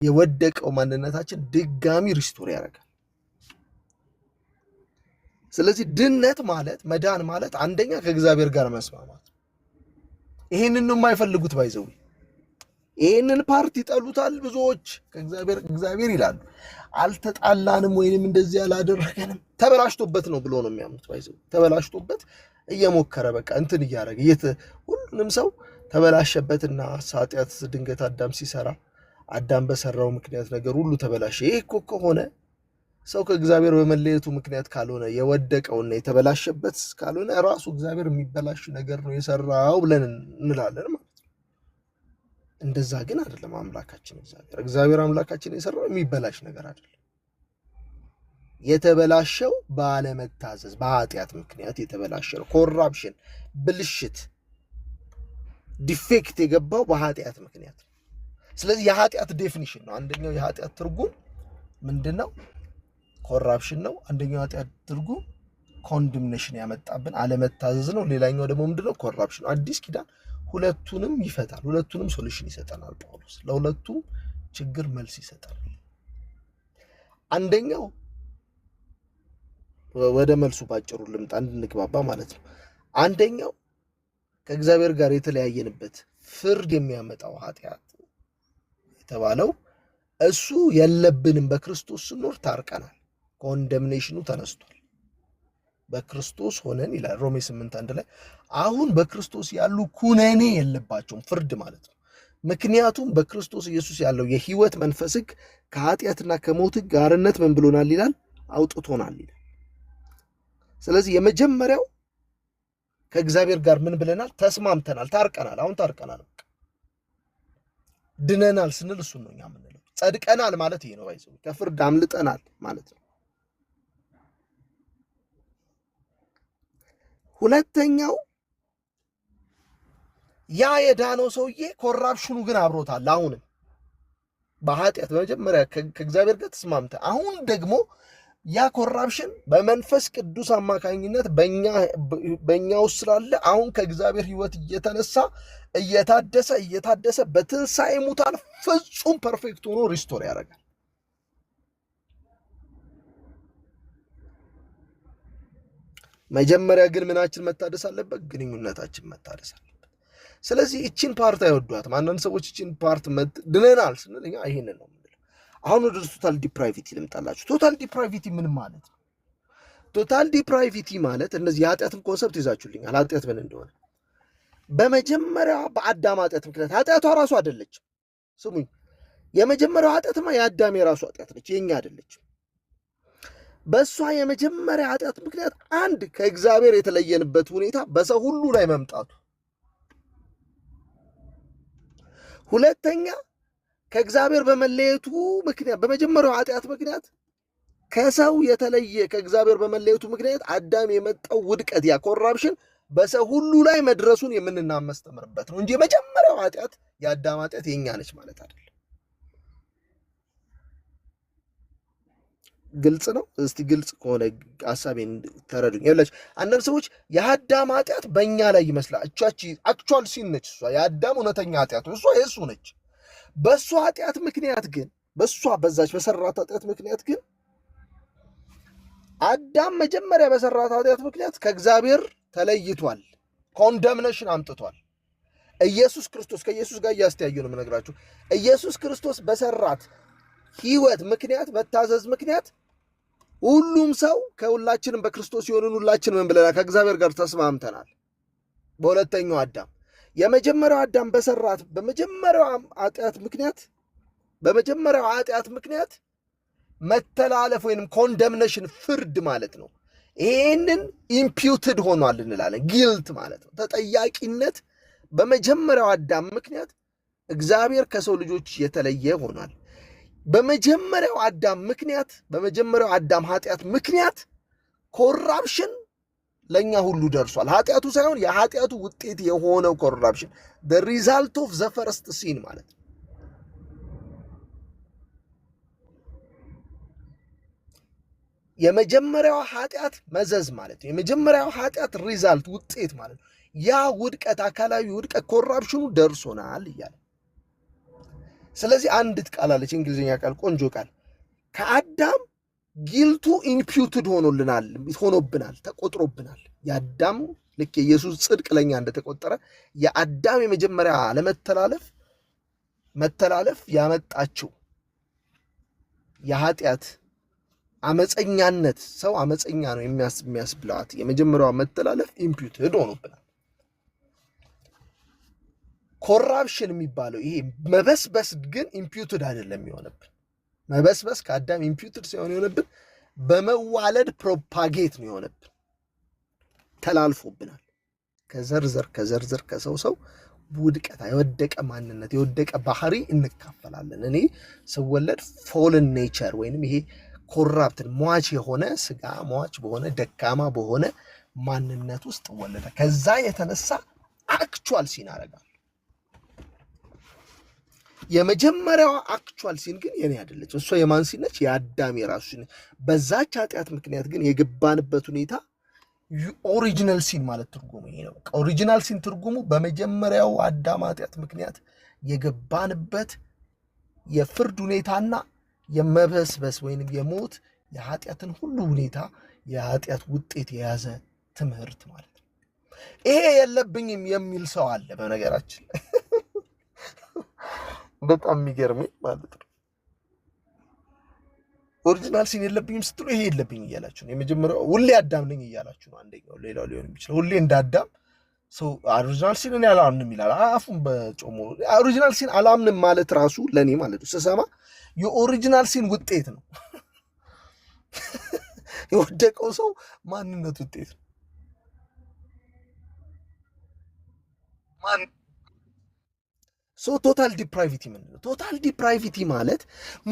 የወደቀው ማንነታችን ድጋሚ ሪስቶር ያደርጋል። ስለዚህ ድነት ማለት መዳን ማለት አንደኛ ከእግዚአብሔር ጋር መስማማት። ይሄንን ነው የማይፈልጉት ባይዘው። ይሄንን ፓርቲ ይጠሉታል ብዙዎች። እግዚአብሔር ይላሉ አልተጣላንም ወይንም እንደዚህ ያላደረገንም ተበላሽቶበት ነው ብሎ ነው የሚያምኑት ባይዘው። ተበላሽቶበት እየሞከረ በቃ እንትን እያደረገ ሁሉንም ሰው ተበላሸበትና ኃጢአት ድንገት አዳም በሰራው ምክንያት ነገር ሁሉ ተበላሸ። ይሄ እኮ ከሆነ ሰው ከእግዚአብሔር በመለየቱ ምክንያት ካልሆነ የወደቀውና የተበላሸበት ካልሆነ ራሱ እግዚአብሔር የሚበላሽ ነገር ነው የሰራው ብለን እንላለን ማለት ነው። እንደዛ ግን አይደለም። እግዚአብሔር አምላካችን የሰራው የሚበላሽ ነገር አይደለም። የተበላሸው ባለመታዘዝ በኃጢአት ምክንያት የተበላሸ ነው። ኮራፕሽን፣ ብልሽት፣ ዲፌክት የገባው በኃጢአት ምክንያት። ስለዚህ የኃጢአት ዴፊኒሽን ነው። አንደኛው የኃጢአት ትርጉም ምንድነው? ኮራፕሽን ነው። አንደኛው የኃጢአት ትርጉም ኮንደምኔሽን ያመጣብን አለመታዘዝ ነው። ሌላኛው ደግሞ ምንድነው? ኮራፕሽን። አዲስ ኪዳን ሁለቱንም ይፈታል። ሁለቱንም ሶሉሽን ይሰጠናል ጳውሎስ። ለሁለቱም ችግር መልስ ይሰጣል። አንደኛው ወደ መልሱ ባጭሩ ልምጣ እንድንግባባ ማለት ነው። አንደኛው ከእግዚአብሔር ጋር የተለያየንበት ፍርድ የሚያመጣው ኃጢአት የተባለው እሱ የለብንም። በክርስቶስ ስንኖር ታርቀናል። ኮንደምኔሽኑ ተነስቷል። በክርስቶስ ሆነን ይላል ሮሜ 8:1 ላይ አሁን በክርስቶስ ያሉ ኩነኔ የለባቸውም፣ ፍርድ ማለት ነው። ምክንያቱም በክርስቶስ ኢየሱስ ያለው የሕይወት መንፈስ ሕግ ከኃጢአትና ከሞት ሕግ አርነት ምን ብሎናል ይላል? አውጥቶናል ይላል። ስለዚህ የመጀመሪያው ከእግዚአብሔር ጋር ምን ብለናል? ተስማምተናል፣ ታርቀናል። አሁን ታርቀናል፣ ድነናል ስንል እሱን ነው እኛ የምንለው። ጸድቀናል ማለት ይሄ ነው። ባይዘው ከፍርድ አምልጠናል ማለት ነው። ሁለተኛው ያ የዳነው ሰውዬ ኮራፕሽኑ ግን አብሮታል። አሁንም በኃጢአት በመጀመሪያ ከእግዚአብሔር ጋር ተስማምተ፣ አሁን ደግሞ ያ ኮራፕሽን በመንፈስ ቅዱስ አማካኝነት በእኛ ውስጥ ስላለ አሁን ከእግዚአብሔር ሕይወት እየተነሳ እየታደሰ በትንሣኤ ሙታን ፍጹም ፐርፌክት ሆኖ ሪስቶር ያደርጋል። መጀመሪያ ግን ምናችን መታደስ አለበት? ግንኙነታችን መታደስ አለበት። ስለዚህ እቺን ፓርት አይወዷትም አንዳንድ ሰዎች። እቺን ፓርት ድነናል ስንል እኛ ይሄንን ነው የምንለው። አሁን ወደ ቶታል ዲፕራይቪቲ ልምጣላችሁ። ቶታል ዲፕራይቪቲ ምን ማለት ነው? ቶታል ዲፕራይቪቲ ማለት እነዚህ የኃጢአትን ኮንሰፕት ይዛችሁልኛል። ኃጢአት ምን እንደሆነ በመጀመሪያ በአዳም ኃጢአት ምክንያት ኃጢአቷ ራሱ አይደለችም። ስሙኝ፣ የመጀመሪያው ኃጢአትማ የአዳም የራሱ ኃጢአት ነች፣ የኛ አይደለችም። በእሷ የመጀመሪያ ኃጢአት ምክንያት አንድ ከእግዚአብሔር የተለየንበት ሁኔታ በሰው ሁሉ ላይ መምጣቱ፣ ሁለተኛ ከእግዚአብሔር በመለየቱ ምክንያት በመጀመሪያው ኃጢአት ምክንያት ከሰው የተለየ ከእግዚአብሔር በመለየቱ ምክንያት አዳም የመጣው ውድቀት ያ ኮራፕሽን በሰው ሁሉ ላይ መድረሱን የምናስተምርበት ነው እንጂ የመጀመሪያው ኃጢአት የአዳም ኃጢአት የኛ ነች ማለት አይደለም። ግልጽ ነው? እስቲ ግልጽ ከሆነ ሐሳቤን ተረዱኝ። ይኸውላችሁ አንዳንድ ሰዎች የአዳም ኃጢአት በእኛ ላይ ይመስላል። አክቹዋል ሲን ነች እሷ። የአዳም እውነተኛ ኃጢአት እሷ የእሱ ነች። በእሷ ኃጢአት ምክንያት ግን በዛች በሰራት ኃጢአት ምክንያት ግን አዳም መጀመሪያ በሰራት ኃጢአት ምክንያት ከእግዚአብሔር ተለይቷል። ኮንደምኔሽን አምጥቷል። ኢየሱስ ክርስቶስ ከኢየሱስ ጋር እያስተያዩ ነው የምነግራችሁ። ኢየሱስ ክርስቶስ በሰራት ሕይወት ምክንያት መታዘዝ ምክንያት ሁሉም ሰው ከሁላችንም በክርስቶስ የሆንን ሁላችን ምን ብለናል? ከእግዚአብሔር ጋር ተስማምተናል። በሁለተኛው አዳም የመጀመሪያው አዳም በሰራት በመጀመሪያው ኃጢአት ምክንያት መተላለፍ ወይንም ኮንደምኔሽን ፍርድ ማለት ነው። ይሄንን ኢምፒውትድ ሆኗል እንላለን። ጊልት ማለት ነው፣ ተጠያቂነት። በመጀመሪያው አዳም ምክንያት እግዚአብሔር ከሰው ልጆች የተለየ ሆኗል። በመጀመሪያው አዳም ኃጢአት ምክንያት ኮራፕሽን ለኛ ሁሉ ደርሷል። ኃጢአቱ ሳይሆን የኃጢአቱ ውጤት የሆነው ኮራፕሽን the result of the first sin ማለት ነው። የመጀመሪያው ኃጢአት መዘዝ ማለት ነው። የመጀመሪያው ኃጢአት ሪዛልት ውጤት ማለት ነው። ያ ውድቀት፣ አካላዊ ውድቀት፣ ኮራፕሽኑ ደርሶናል እያለ ስለዚህ አንዲት ቃል አለች፣ እንግሊዝኛ ቃል፣ ቆንጆ ቃል። ከአዳም ጊልቱ ኢምፒውትድ ሆኖብናል፣ ተቆጥሮብናል። የአዳም ልክ የኢየሱስ ጽድቅ ለኛ እንደተቆጠረ የአዳም የመጀመሪያ መተላለፍ ያመጣችው የኃጢአት አመፀኛነት፣ ሰው አመፀኛ ነው የሚያስብላት የመጀመሪያዋ መተላለፍ ኢምፒውትድ ሆኖብናል። ኮራፕሽን የሚባለው ይሄ መበስበስ ግን ኢምፒውትድ አይደለም የሆነብን። መበስበስ ከአዳም ኢምፒውትድ ሳይሆን የሆነብን በመዋለድ ፕሮፓጌት ነው የሆነብን፣ ተላልፎብናል። ከዘርዘር ከሰው ውድቀት፣ የወደቀ ማንነት፣ የወደቀ ባህሪ እንካፈላለን። እኔ ስወለድ ፎልን ኔቸር ወይንም ይሄ ኮራፕትን ሟች የሆነ ስጋ ሟች በሆነ ደካማ በሆነ ማንነት ውስጥ ወለደ። ከዛ የተነሳ አክቹዋል ሲን አደርጋለሁ። የመጀመሪያዋ አክቹዋል ሲን ግን የኔ አይደለች። እሷ የማን ሲን ነች? የአዳም የራሱ ሲን። በዛች ኃጢአት ምክንያት ግን የገባንበት ሁኔታ ኦሪጂናል ሲን ማለት ትርጉሙ ይሄ ነው። ኦሪጂናል ሲን ትርጉሙ በመጀመሪያው አዳም ኃጢአት ምክንያት የገባንበት የፍርድ ሁኔታና የመበስበስ ወይንም የሞት የኃጢአትን ሁሉ ሁኔታ የኃጢአት ውጤት የያዘ ትምህርት ማለት ነው። ይሄ የለብኝም የሚል ሰው አለ በነገራችን በጣም የሚገርመኝ ማለት ነው። ኦሪጂናል ሲን የለብኝም ስትሉ ይሄ የለብኝ እያላችሁ ነው። የመጀመሪያው ሁሌ አዳም ነኝ እያላችሁ ነው። አንደኛው ሌላው ሊሆን የሚችለው ሁሌ እንደ አዳም ሰው ኦሪጂናል ሲን እኔ አላምንም ይላል። አፉን በጮሞ ኦሪጂናል ሲን አላምንም ማለት ራሱ ለኔ ማለት ነው ስሰማ የኦሪጂናል ሲን ውጤት ነው። የወደቀው ሰው ማንነት ውጤት ነው። ቶታል ዲፕራይቪቲ ምንድን ነው? ቶታል ዲፕራይቪቲ ማለት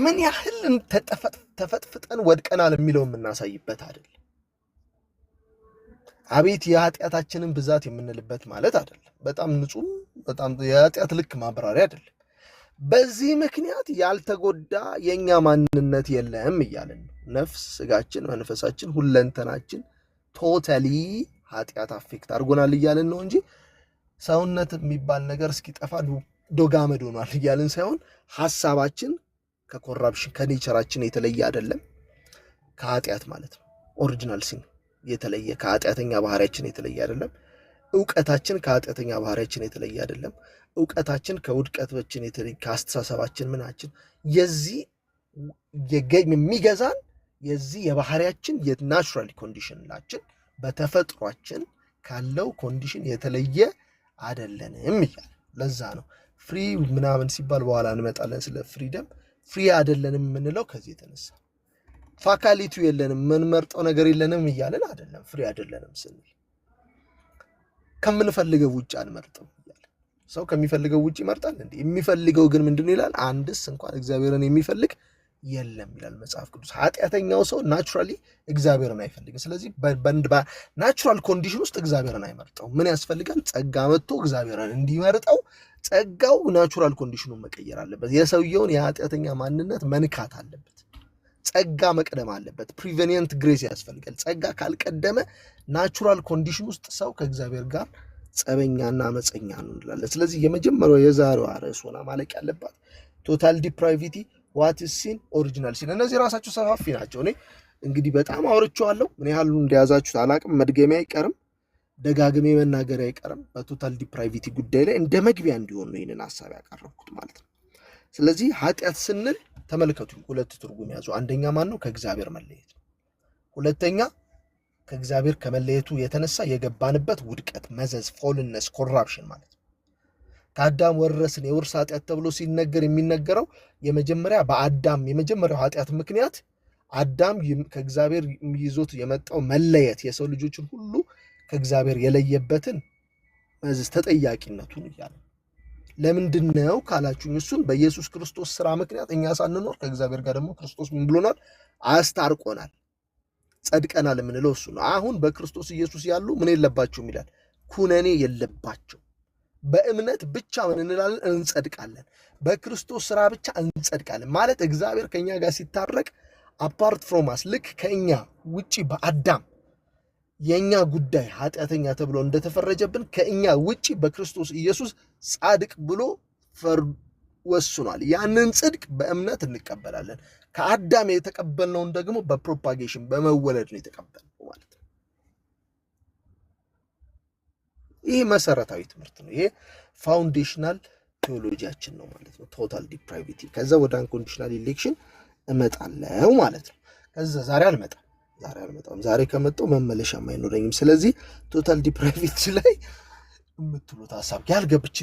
ምን ያህል ተፈጥፍጠን ወድቀናል የሚለው የምናሳይበት አይደለም። አቤት የኃጢአታችንን ብዛት የምንልበት ማለት አይደለም። በጣም ንጹህ፣ በጣም የኃጢአት ልክ ማብራሪያ አይደለም። በዚህ ምክንያት ያልተጎዳ የኛ ማንነት የለም እያለን ነው። ነፍስ፣ ስጋችን፣ መንፈሳችን፣ ሁለንተናችን ቶታሊ ኃጢአት አፌክት አድርጎናል እያለን ነው እንጂ ሰውነት የሚባል ነገር እስኪጠፋ ዶጋመድ ሆኗል እያልን ሳይሆን ሐሳባችን ከኮራፕሽን ከኔቸራችን የተለየ አይደለም። ከኃጢአት ማለት ነው ኦሪጂናል ሲን የተለየ ከኃጢአተኛ ባህሪያችን የተለየ አይደለም። ዕውቀታችን ከኃጢአተኛ ባህሪያችን የተለየ አይደለም። ዕውቀታችን ከውድቀታችን የተለየ ከአስተሳሰባችን ምናችን የዚህ የሚገዛን የዚህ የባህሪያችን የናቹራል ኮንዲሽናችን በተፈጥሯችን ካለው ኮንዲሽን የተለየ አይደለንም እያለ ለዛ ነው ፍሪ ምናምን ሲባል በኋላ እንመጣለን ስለ ፍሪደም። ፍሪ አይደለንም የምንለው ከዚህ የተነሳ ፋካሊቲው የለንም የምንመርጠው ነገር የለንም እያለን አይደለም። ፍሪ አይደለንም ስንል ከምንፈልገው ውጭ አንመርጥም እያለ ሰው ከሚፈልገው ውጭ ይመርጣል እንዴ? የሚፈልገው ግን ምንድነው ይላል? አንድስ እንኳን እግዚአብሔርን የሚፈልግ የለም ይላል መጽሐፍ ቅዱስ። ኃጢአተኛው ሰው ናቹራሊ እግዚአብሔርን አይፈልግም። ስለዚህ በናቹራል ኮንዲሽን ውስጥ እግዚአብሔርን አይመርጠው። ምን ያስፈልጋል? ጸጋ መጥቶ እግዚአብሔርን እንዲመርጠው ጸጋው ናቹራል ኮንዲሽኑን መቀየር አለበት። የሰውየውን የኃጢአተኛ ማንነት መንካት አለበት። ጸጋ መቅደም አለበት። ፕሪቬኒየንት ግሬስ ያስፈልጋል። ጸጋ ካልቀደመ ናቹራል ኮንዲሽን ውስጥ ሰው ከእግዚአብሔር ጋር ጸበኛና አመፀኛ ነው እንላለን። ስለዚህ የመጀመሪያው የዛሬዋ ርዕስ ሆና ማለቅ ያለባት ቶታል ዲፕራይቪቲ ዋት ኢዝ ሲን፣ ኦሪጂናል ሲን። እነዚህ ራሳቸው ሰፋፊ ናቸው። እኔ እንግዲህ በጣም አውርቼዋለሁ። ምን ያህል እንደያዛችሁት አላቅም። መድገሚያ አይቀርም፣ ደጋግሜ መናገሪያ አይቀርም። በቶታል ዲፕራይቪቲ ጉዳይ ላይ እንደ መግቢያ እንዲሆን ነው ይህንን ሀሳብ ያቀረብኩት ማለት ነው። ስለዚህ ኃጢአት ስንል ተመልከቱ፣ ሁለት ትርጉም ያዙ። አንደኛ ማን ነው? ከእግዚአብሔር መለየት ነው። ሁለተኛ ከእግዚአብሔር ከመለየቱ የተነሳ የገባንበት ውድቀት፣ መዘዝ፣ ፎልነስ፣ ኮራፕሽን ማለት ነው። ከአዳም ወረስን የውርስ ኃጢአት ተብሎ ሲነገር የሚነገረው የመጀመሪያ በአዳም የመጀመሪያው ኃጢአት ምክንያት አዳም ከእግዚአብሔር ይዞት የመጣው መለየት የሰው ልጆችን ሁሉ ከእግዚአብሔር የለየበትን መዘዝ ተጠያቂነቱን እያለ ለምንድን ነው ካላችሁኝ፣ እሱን በኢየሱስ ክርስቶስ ስራ ምክንያት እኛ ሳንኖር ከእግዚአብሔር ጋር ደግሞ ክርስቶስ ምን ብሎናል? አስታርቆናል፣ ጸድቀናል የምንለው እሱ ነው። አሁን በክርስቶስ ኢየሱስ ያሉ ምን የለባቸውም ይላል? ኩነኔ የለባቸው። በእምነት ብቻ ምን እንላለን? እንጸድቃለን። በክርስቶስ ስራ ብቻ እንጸድቃለን ማለት እግዚአብሔር ከኛ ጋር ሲታረቅ አፓርት ፍሮም አስ ልክ ከኛ ውጪ በአዳም የኛ ጉዳይ ኃጢአተኛ ተብሎ እንደተፈረጀብን ከኛ ውጪ በክርስቶስ ኢየሱስ ጻድቅ ብሎ ወስኗል። ያንን ጽድቅ በእምነት እንቀበላለን። ከአዳም የተቀበልነውን ደግሞ በፕሮፓጌሽን በመወለድ ነው የተቀበልነው ማለት ነው። ይሄ መሰረታዊ ትምህርት ነው። ይሄ ፋውንዴሽናል ቴዎሎጂያችን ነው ማለት ነው። ቶታል ዲፕራይቪቲ። ከዛ ወደ አንኮንዲሽናል ኢሌክሽን እመጣለሁ ማለት ነው። ከዛ ዛሬ አልመጣም። ዛሬ ከመጣው መመለሻም አይኖረኝም። ስለዚህ ቶታል ዲፕራይቪቲ ላይ የምትሉት ሐሳብ ያልገብች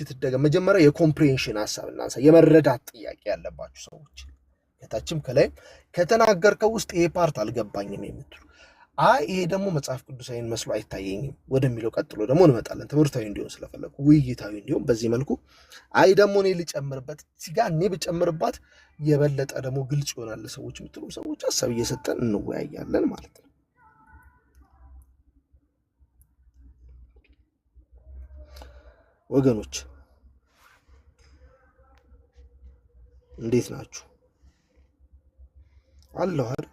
ትደገም መጀመሪያ የኮምፕሬንሽን ሐሳብ እናንሳ። የመረዳት ጥያቄ ያለባችሁ ሰዎች ከታችም ከላይም ከተናገርከው ውስጥ ይሄ ፓርት አልገባኝም የምትሉ ይሄ ደግሞ መጽሐፍ ቅዱሳዊን መስሎ አይታየኝም ወደሚለው ቀጥሎ ደግሞ እንመጣለን። ትምህርታዊ እንዲሆን ስለፈለኩ ውይይታዊ እንዲሆን በዚህ መልኩ ደግሞ እኔ ልጨምርበት ሲጋ እኔ ብጨምርባት የበለጠ ደግሞ ግልጽ ይሆናል ለሰዎች የምትሉ ሰዎች ሐሳብ እየሰጠን እንወያያለን ማለት ነው። ወገኖች እንዴት ናችሁ? አለሁ አይደል?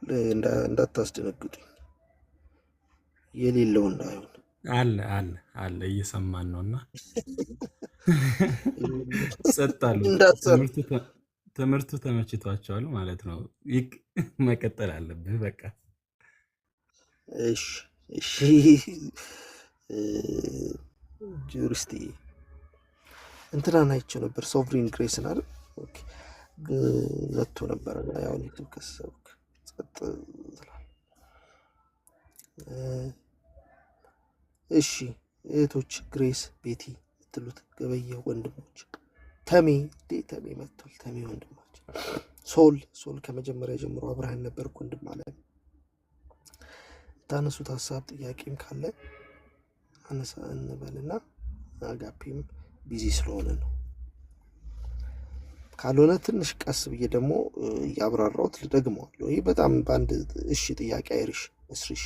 እንዳታስደነግጡኝ የሌለው እንዳይሆን አለ እየሰማን ነውና ጸጣሉ። ትምህርቱ ተመችቷቸዋል ማለት ነው። መቀጠል አለብህ በቃ። እሺ ጁሪስቲ እንትናን አይቼው ነበር። ሶቨሪን ግሬስን አይደል? ኦኬ ዘቶ ነበር ያው ከሰብክ ጸጥ ትላለህ። እሺ እህቶች ግሬስ፣ ቤቲ ትሉት ገበየው፣ ወንድሞች ተሜ መጥቷል። ተሜ ወንድማችን ሶል ከመጀመሪያ ጀምሮ አብርሃን ነበርኩ ወንድም አለ። ታነሱት ሐሳብ ጥያቄም ካለ አነሳ እንበልና አጋፒም ቢዚ ስለሆነ ነው። ካልሆነ ትንሽ ቀስ ብዬ ደግሞ ያብራራሁት ልደግመዋለሁ። ይሄ በጣም በአንድ እሺ ጥያቄ አይርሽ እስርሽ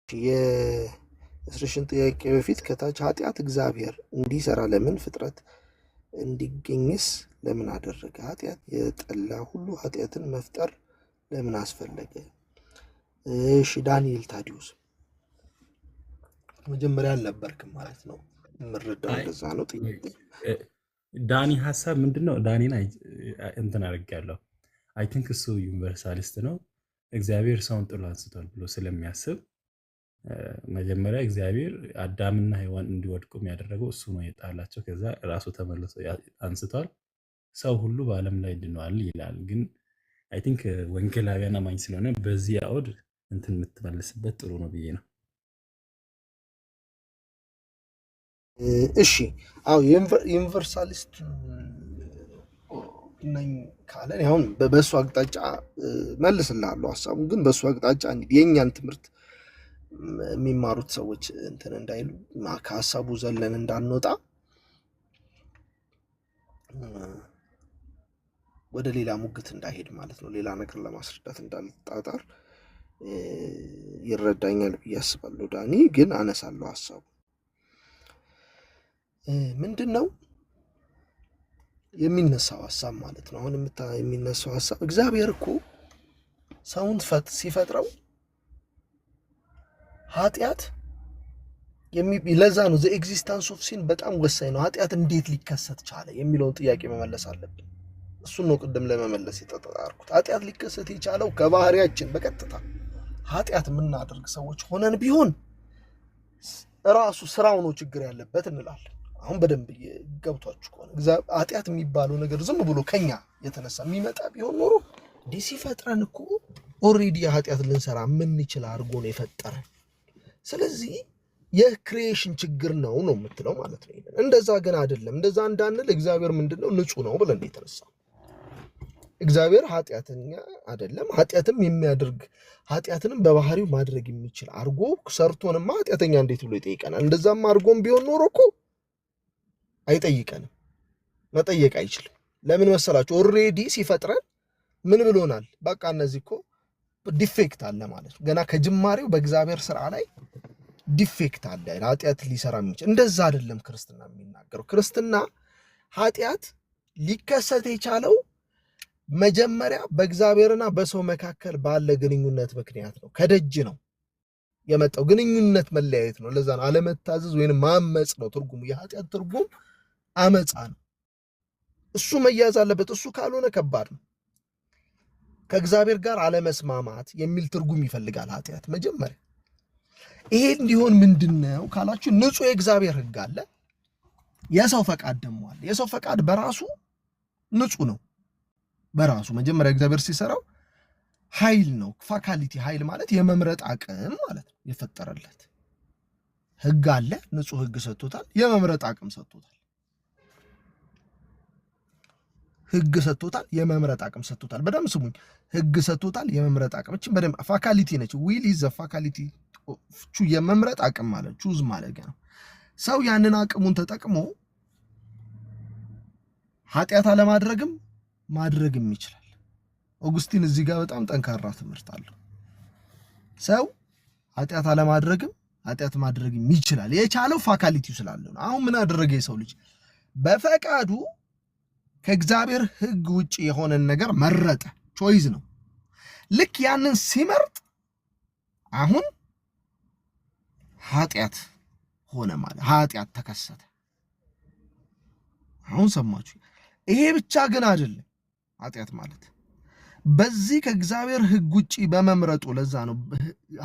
የእስርሽን ጥያቄ በፊት ከታች ኃጢአት እግዚአብሔር እንዲሰራ ለምን ፍጥረት እንዲገኝስ ለምን አደረገ? ኃጢአት የጠላ ሁሉ ኃጢአትን መፍጠር ለምን አስፈለገ? እሺ ዳንኤል ታዲዮስ መጀመሪያ አልነበርክም ማለት ነው። የምረዳው እንደዛ ነው። ጥያቄ ዳኒ ሐሳብ ምንድነው? ዳኒን እንትን አድርጌያለሁ። አይ ቲንክ እሱ ዩኒቨርሳሊስት ነው። እግዚአብሔር ሰውን ጥሎ አንስቷል ብሎ ስለሚያስብ መጀመሪያ እግዚአብሔር አዳምና ሔዋን እንዲወድቁ ያደረገው እሱ ነው የጣላቸው። ከዛ ራሱ ተመልሶ አንስቷል። ሰው ሁሉ በዓለም ላይ ድነዋል ይላል። ግን አይ ቲንክ ወንጌላውያን አማኝ ስለሆነ በዚህ አውድ እንትን የምትመልስበት ጥሩ ነው ብዬ ነው። እሺ ዩኒቨርሳሊስት ነኝ ካለን አሁን በሱ አቅጣጫ መልስልሃለሁ ሐሳቡን። ግን በሱ አቅጣጫ የኛን ትምህርት የሚማሩት ሰዎች እንትን እንዳይሉ ከሐሳቡ ዘለን እንዳንወጣ ወደ ሌላ ሙግት እንዳይሄድ ማለት ነው። ሌላ ነገር ለማስረዳት እንዳልጣጣር ይረዳኛል ብዬ አስባለሁ። ዳኒ ግን አነሳለሁ ሐሳቡ ምንድነው የሚነሳው ሐሳብ ማለት ነው። አሁን የሚነሳው ሐሳብ እግዚአብሔር እኮ ሰውን ሲፈጥረው ኃጢአት ለዛ ነው ዘ ኤግዚስተንስ ኦፍ ሲን በጣም ወሳኝ ነው። ኃጢአት እንዴት ሊከሰት ቻለ የሚለውን ጥያቄ መመለስ አለብን። እሱን ነው ቅድም ለመመለስ የተጣጣርኩት። ኃጢአት ሊከሰት የቻለው ከባህሪያችን በቀጥታ ኃጢአት የምናደርግ ሰዎች ሆነን ቢሆን ራሱ ስራው ነው ችግር ያለበት እንላለን። አሁን በደንብ ገብቷችሁ ከሆነ ኃጢአት የሚባለው ነገር ዝም ብሎ ከኛ የተነሳ የሚመጣ ቢሆን ኖሮ እንዲህ ሲፈጥረን እኮ ኦልሬዲ የኃጢአት ልንሰራ የምንችል አድርጎ ነው የፈጠረን። ስለዚህ የክሪኤሽን ችግር ነው የምትለው ማለት ነው። እንደዛ ግን አይደለም። እንደዛ እንዳንል እግዚአብሔር ምንድነው ንጹህ ነው ብለን የተነሳ እግዚአብሔር ኃጢአተኛ አይደለም። ኃጢአትም የሚያደርግ ኃጢአትንም በባህሪው ማድረግ የሚችል አድርጎ ሰርቶንማ ኃጢአተኛ እንዴት ብሎ ይጠይቀናል? እንደዛም አድርጎም ቢሆን ኖሮ እኮ አይጠይቀንም፣ መጠየቅ አይችልም። ለምን መሰላችሁ? ኦልሬዲ ሲፈጥረን ምን ብሎናል? በቃ እነዚህ እኮ ዲፌክት አለ ማለት ነው። ገና ከጅማሬው በእግዚአብሔር ስራ ላይ ዲፌክት አለ፣ ኃጢአት ሊሰራ የሚችል። እንደዛ አይደለም ክርስትና የሚናገረው። ክርስትና ኃጢአት ሊከሰት የቻለው መጀመሪያ በእግዚአብሔርና በሰው መካከል ባለ ግንኙነት ምክንያት ነው። ከደጅ ነው የመጣው ግንኙነት መለያየት ነው። ለዛ ነው አለመታዘዝ ወይንም ማመጽ ነው ትርጉሙ። የኃጢአት ትርጉም አመጻ ነው። እሱ መያዝ አለበት። እሱ ካልሆነ ከባድ ነው። ከእግዚአብሔር ጋር አለመስማማት የሚል ትርጉም ይፈልጋል ኃጢአት መጀመሪያ። ይሄ እንዲሆን ምንድነው ካላችሁ ንጹህ የእግዚአብሔር ሕግ አለ፣ የሰው ፈቃድ ደግሞ አለ። የሰው ፈቃድ በራሱ ንጹህ ነው። በራሱ መጀመሪያ እግዚአብሔር ሲሰራው ኃይል ነው። ፋካሊቲ ኃይል ማለት የመምረጥ አቅም ማለት ነው። የፈጠረለት ሕግ አለ፣ ንጹህ ሕግ ሰጥቶታል። የመምረጥ አቅም ሰጥቶታል። ሕግ ሰጥቶታል፣ የመምረጥ አቅም ሰጥቶታል። በደንብ ስሙኝ። ሕግ ሰጥቶታል፣ የመምረጥ አቅም። እቺ በደንብ ፋካሊቲ ነች። ዊል ኢዝ ዘ ፋካሊቲ የመምረጥ አቅም ማለት ቹዝ ማለት ነው። ሰው ያንን አቅሙን ተጠቅሞ ኃጢአት አለማድረግም ማድረግም ይችላል። ኦጉስቲን እዚህ ጋር በጣም ጠንካራ ትምህርት አለው። ሰው ኃጢአት አለማድረግም ኃጢአት ማድረግም ይችላል። የቻለው ፋካሊቲው ስላለው ነው። አሁን ምን አደረገ የሰው ልጅ? በፈቃዱ ከእግዚአብሔር ሕግ ውጪ የሆነን ነገር መረጠ። ቾይዝ ነው። ልክ ያንን ሲመርጥ አሁን ኃጢአት ሆነ ማለት ኃጢአት ተከሰተ። አሁን ሰማችሁ? ይሄ ብቻ ግን አይደለም ኃጢአት ማለት በዚህ ከእግዚአብሔር ሕግ ውጪ በመምረጡ። ለዛ ነው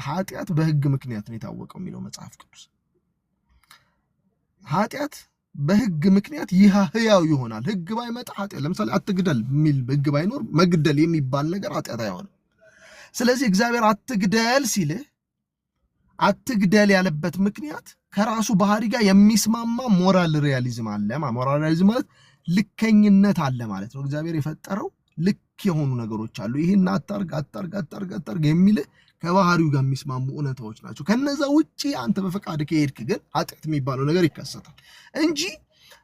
ኃጢአት በሕግ ምክንያት ነው የታወቀው የሚለው መጽሐፍ ቅዱስ። ኃጢአት በሕግ ምክንያት ይህ ሕያው ይሆናል። ሕግ ባይመጣ ኃጢአት፣ ለምሳሌ አትግደል የሚል ሕግ ባይኖር መግደል የሚባል ነገር ኃጢአት አይሆንም። ስለዚህ እግዚአብሔር አትግደል ሲልህ አትግደል ያለበት ምክንያት ከራሱ ባህሪ ጋር የሚስማማ ሞራል ሪያሊዝም አለ። ሞራል ሪያሊዝም ማለት ልከኝነት አለ ማለት ነው። እግዚአብሔር የፈጠረው ልክ የሆኑ ነገሮች አሉ። ይሄን አታርግ አታርግ አታርግ አታርግ የሚልህ ከባህሪው ጋር የሚስማሙ እውነታዎች ናቸው። ከነዛ ውጪ አንተ በፈቃድ ከሄድክ ግን ኃጢአት የሚባለው ነገር ይከሰታል እንጂ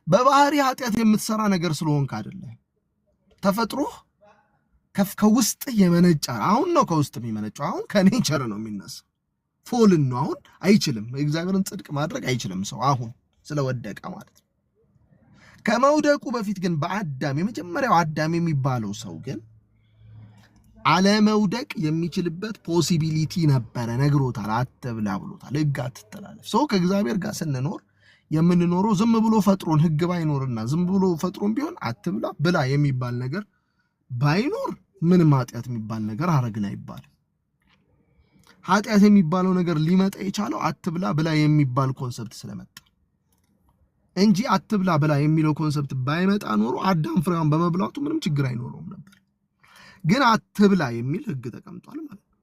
በባህሪ ኃጢአት የምትሰራ ነገር ስለሆንክ አይደለም። ተፈጥሮ ከውስጥ የመነጫ አሁን ነው ከውስጥ የሚመነጨው። አሁን ከኔቸር ነው የሚነሳው። ፎልን ነው አሁን አይችልም። የእግዚአብሔርን ጽድቅ ማድረግ አይችልም ሰው አሁን ስለወደቀ ማለት ነው። ከመውደቁ በፊት ግን በአዳም የመጀመሪያው አዳም የሚባለው ሰው ግን አለመውደቅ የሚችልበት ፖሲቢሊቲ ነበረ። ነግሮታል፣ አትብላ ብሎታል። ሕግ አትተላለፍ። ሰው ከእግዚአብሔር ጋር ስንኖር የምንኖረው ዝም ብሎ ፈጥሮን ሕግ ባይኖርና ዝም ብሎ ፈጥሮን ቢሆን አትብላ ብላ የሚባል ነገር ባይኖር ምንም ኃጢአት የሚባል ነገር አረግን አይባልም። ኃጢአት የሚባለው ነገር ሊመጣ የቻለው አትብላ ብላ የሚባል ኮንሰፕት ስለመጣ እንጂ አትብላ ብላ የሚለው ኮንሰፕት ባይመጣ ኖሮ አዳም ፍሬዋን በመብላቱ ምንም ችግር አይኖረውም ነበር። ግን አትብላ የሚል ሕግ ተቀምጧል ማለት ነው።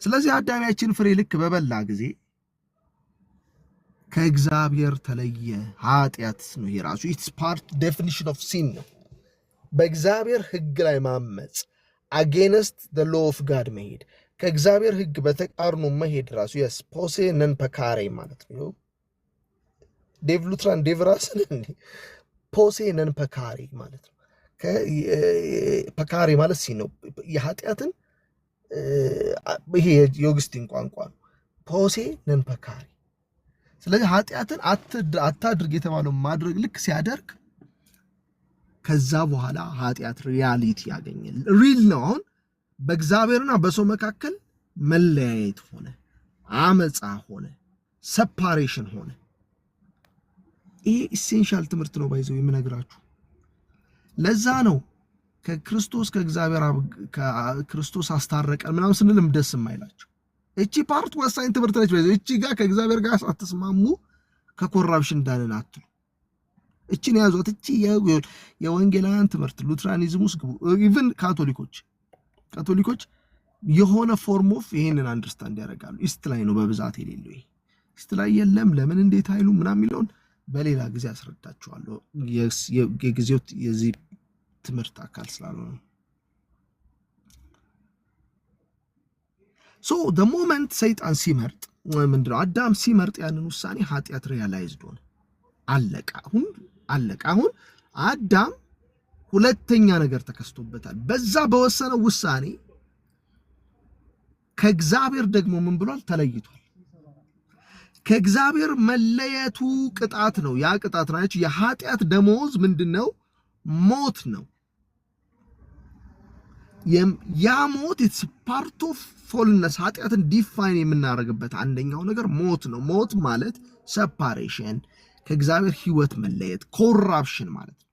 ስለዚህ አዳም ያችን ፍሬ ልክ በበላ ጊዜ ከእግዚአብሔር ተለየ። ኃጢአት ነው ይሄ ራሱ። ኢትስ ፓርት ዴፊኒሽን ኦፍ ሲን ነው። በእግዚአብሔር ሕግ ላይ ማመጽ፣ አጌንስት ዘ ሎ ኦፍ ጋድ መሄድ፣ ከእግዚአብሔር ሕግ በተቃርኖ መሄድ ራሱ የስ ፖሴ ነን ፐካሬ ማለት ነው። ዴቭሉትራን ዴቭራስን ፖሴ ነን ፐካሬ ማለት ነው። ፐካሬ ማለት ሲ ነው የኃጢአትን ይሄ የኦግስቲን ቋንቋ ነው። ፖሴ ነን ፐካሬ። ስለዚህ ኃጢአትን አታድርግ የተባለው ማድረግ ልክ ሲያደርግ ከዛ በኋላ ኃጢአት ሪያሊቲ ያገኛል። ሪል ነው። አሁን በእግዚአብሔርና በሰው መካከል መለያየት ሆነ፣ አመፃ ሆነ፣ ሰፓሬሽን ሆነ። ይሄ ኢሴንሻል ትምህርት ነው ባይዘው የምነግራችሁ። ለዛ ነው ከክርስቶስ ከእግዚአብሔር ክርስቶስ አስታረቀን ምናምን ስንልም ደስ የማይላቸው። እቺ ፓርት ወሳኝ ትምህርት ነች። ባይዘው እቺ ጋር ከእግዚአብሔር ጋር አትስማሙ ከኮራፕሽን እንዳለን አትሉ። እቺን ያዟት። እቺ የወንጌላውያን ትምህርት ሉትራኒዝም ውስጥ ግቡ። ኢቭን ካቶሊኮች የሆነ ፎርም ኦፍ ይሄንን አንደርስታንድ ያደርጋሉ። ኢስት ላይ ነው በብዛት የሌለው። ይሄ ኢስት ላይ የለም። ለምን እንዴት አይሉ ምናምን የሚለውን በሌላ ጊዜ አስረዳችኋለሁ። የጊዜው የዚህ ትምህርት አካል ስላልሆነ ሶ the moment ሰይጣን ሲመርጥ ምንድነው አዳም ሲመርጥ ያንን ውሳኔ ኃጢአት ሪያላይዝድ ሆነ። አለቀ። አሁን አዳም ሁለተኛ ነገር ተከስቶበታል። በዛ በወሰነው ውሳኔ ከእግዚአብሔር ደግሞ ምን ብሏል? ተለይቷል። ከእግዚአብሔር መለየቱ ቅጣት ነው። ያ ቅጣት ናቸው። የኃጢአት ደሞዝ ምንድነው? ሞት ነው። ያ ሞት ኢትስ ፓርት ኦፍ ፎልነስ ኃጢአትን ዲፋይን የምናደርግበት አንደኛው ነገር ሞት ነው። ሞት ማለት ሰፓሬሽን፣ ከእግዚአብሔር ህይወት መለየት፣ ኮራፕሽን ማለት ነው።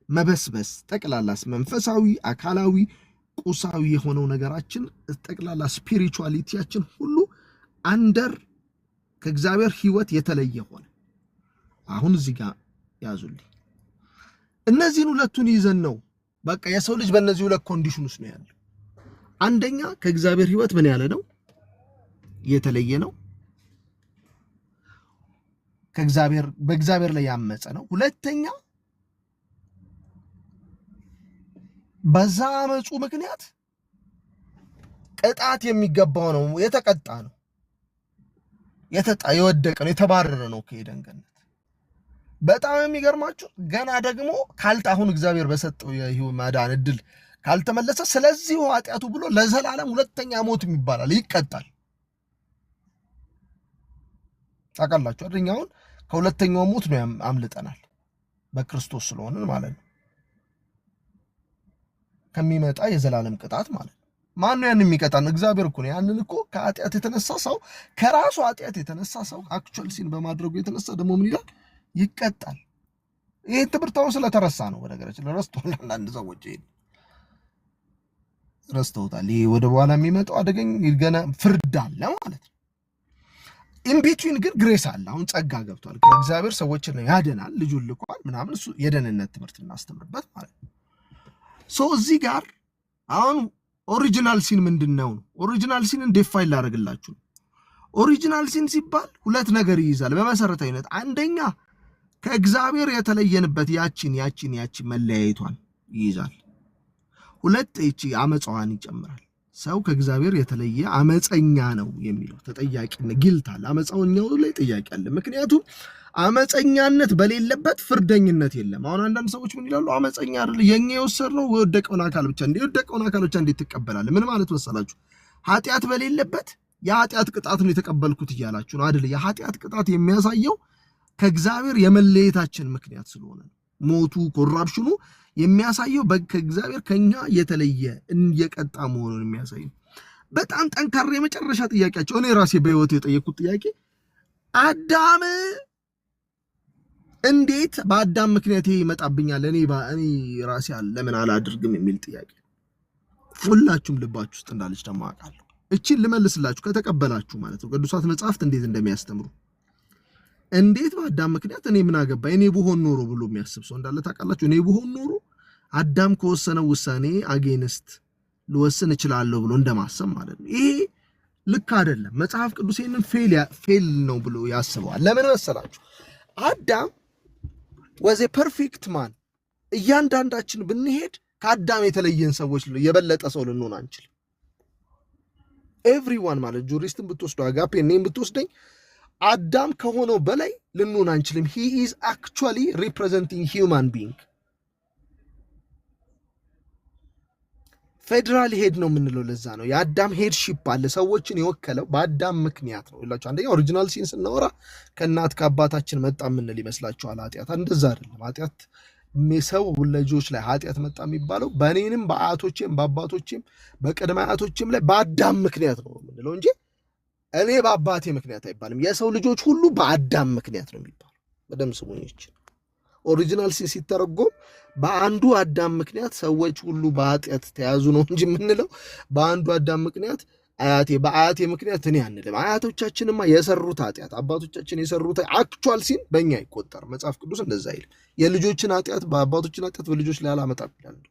መበስበስ፣ ጠቅላላስ መንፈሳዊ፣ አካላዊ፣ ቁሳዊ የሆነው ነገራችን ጠቅላላ ስፒሪቹዋሊቲያችን ሁሉ አንደር ከእግዚአብሔር ህይወት የተለየ ሆነ። አሁን እዚህ ጋር ያዙልኝ። እነዚህን ሁለቱን ይዘን ነው በቃ የሰው ልጅ በእነዚህ ሁለት ኮንዲሽን ውስጥ ነው ያለው። አንደኛ ከእግዚአብሔር ህይወት ምን ያለ ነው? የተለየ ነው። በእግዚአብሔር ላይ ያመፀ ነው። ሁለተኛ በዛ አመፁ ምክንያት ቅጣት የሚገባው ነው፣ የተቀጣ ነው፣ የወደቀ ነው፣ የተባረረ ነው ከኤደን ገነት። በጣም የሚገርማችሁ ገና ደግሞ አሁን እግዚአብሔር በሰጠው የህይወት ማዳን እድል ካልተመለሰ ስለዚህ ኃጢአቱ ብሎ ለዘላለም ሁለተኛ ሞት ይባላል፣ ይቀጣል። ታውቃላችሁ አይደል? አሁን ከሁለተኛው ሞት ነው አምልጠናል በክርስቶስ ስለሆነ ማለት ነው፣ ከሚመጣ የዘላለም ቅጣት ማለት ነው። ማን ነው ያን የሚቀጣን? እግዚአብሔር እኮ ነው። ያንን እኮ ከኃጢአት የተነሳ ሰው ከራሱ ኃጢአት የተነሳ ሰው አክቹዋሊ ሲን በማድረጉ የተነሳ ደግሞ ምን ይላል? ይቀጣል። ይሄ ትምህርታው ስለተረሳ ነው። በነገራችን ረስተውታል። አንዳንድ ሰዎች ይሄን ረስተውታል። ይሄ ወደ በኋላ የሚመጣው አደገኝ ገና ፍርድ አለ ማለት ነው። ኢንቢትዊን ግን ግሬስ አለ። አሁን ጸጋ ገብቷል። እግዚአብሔር ሰዎችን ያደናል፣ ልጁን ልኳል ምናምን፣ እሱ የደህንነት ትምህርት እናስተምርበት ማለት ነው። ሶ እዚህ ጋር አሁን ኦሪጂናል ሲን ምንድነው? ኦሪጂናል ሲንን ዲፋይን ላደርግላችሁ። ኦሪጂናል ሲን ሲባል ሁለት ነገር ይይዛል በመሰረታዊነት። አንደኛ ከእግዚአብሔር የተለየንበት ያቺን መለያየቷን ይይዛል። ሁለት እቺ አመፃዋን ይጨምራል። ሰው ከእግዚአብሔር የተለየ አመፀኛ ነው የሚለው ተጠያቂነት ጊልት አለ። አመፃኛው ላይ ጥያቄ አለ። ምክንያቱም አመፀኛነት በሌለበት ፍርደኝነት የለም። አሁን አንዳንድ ሰዎች ምን ይላሉ? አመፀኛ አይደል የኛ የወሰድነው የወደቀውን አካል ብቻ እንዴት ትቀበላለህ? ምን ማለት መሰላችሁ? ኃጢአት በሌለበት የኃጢአት ቅጣት ነው የተቀበልኩት እያላችሁ ነው አይደል? የኃጢአት ቅጣት የሚያሳየው ከእግዚአብሔር የመለየታችን ምክንያት ስለሆነ ሞቱ ኮራፕሽኑ የሚያሳየው ከእግዚአብሔር ከኛ የተለየ እየቀጣ መሆኑን የሚያሳይ። በጣም ጠንካራ የመጨረሻ ጥያቄያቸው እኔ ራሴ በህይወት የጠየቁት ጥያቄ አዳም እንዴት በአዳም ምክንያት ይመጣብኛል እኔ ራሴ ለምን አላድርግም የሚል ጥያቄ ሁላችሁም ልባችሁ ውስጥ እንዳለች ደግሞ አውቃለሁ። እቺን ልመልስላችሁ ከተቀበላችሁ ማለት ነው። ቅዱሳት መጻሕፍት እንዴት እንደሚያስተምሩ እንዴት በአዳም ምክንያት እኔ ምን አገባ እኔ ብሆን ኖሮ ብሎ የሚያስብ ሰው እንዳለ ታውቃላችሁ። እኔ ብሆን ኖሮ አዳም ከወሰነው ውሳኔ አጌንስት ልወስን እችላለሁ ብሎ እንደማሰብ ማለት ነው። ይሄ ልክ አይደለም። መጽሐፍ ቅዱስ ይሄንን ፌል ነው ብሎ ያስበዋል። ለምን መሰላችሁ? አዳም ወዘ ፐርፌክት ማን። እያንዳንዳችን ብንሄድ ከአዳም የተለየን ሰዎች የበለጠ ሰው ልንሆን አንችልም። ኤቭሪዋን ማለት ጁሪስትን ብትወስዱ አጋፔ እኔም ብትወስደኝ አዳም ከሆነው በላይ ልንሆን አንችልም። he is actually representing human being። ፌደራል ሄድ ነው የምንለው ለዛ ነው። የአዳም ሄድሺፕ አለ ሰዎችን የወከለው በአዳም ምክንያት ነው ይላችሁ። አንደኛ ኦሪጂናል ሲን ስናወራ ከእናት ከአባታችን መጣ የምንል ይመስላችኋል። ኃጢአት እንደዛ አይደለም። ኃጢአት ሰው ልጆች ላይ ኃጢአት መጣ የሚባለው በእኔንም በአያቶቼም በአባቶቼም በቅድመ አያቶቼም ላይ በአዳም ምክንያት ነው የምንለው እንጂ እኔ በአባቴ ምክንያት አይባልም። የሰው ልጆች ሁሉ በአዳም ምክንያት ነው የሚባለው። በደምብ ስሙኝ። ኦሪጂናል ሲን ሲተረጎም በአንዱ አዳም ምክንያት ሰዎች ሁሉ በኃጢአት ተያዙ ነው እንጂ የምንለው በአንዱ አዳም ምክንያት በአያቴ ምክንያት እኔ አንልም። አያቶቻችንማ የሰሩት ኃጢአት አባቶቻችን የሰሩት አክቹዋል ሲን በእኛ አይቆጠርም። መጽሐፍ ቅዱስ እንደዛ አይልም። የልጆችን ኃጢአት በአባቶችን ኃጢአት በልጆች ላይ አላመጣም ይላል።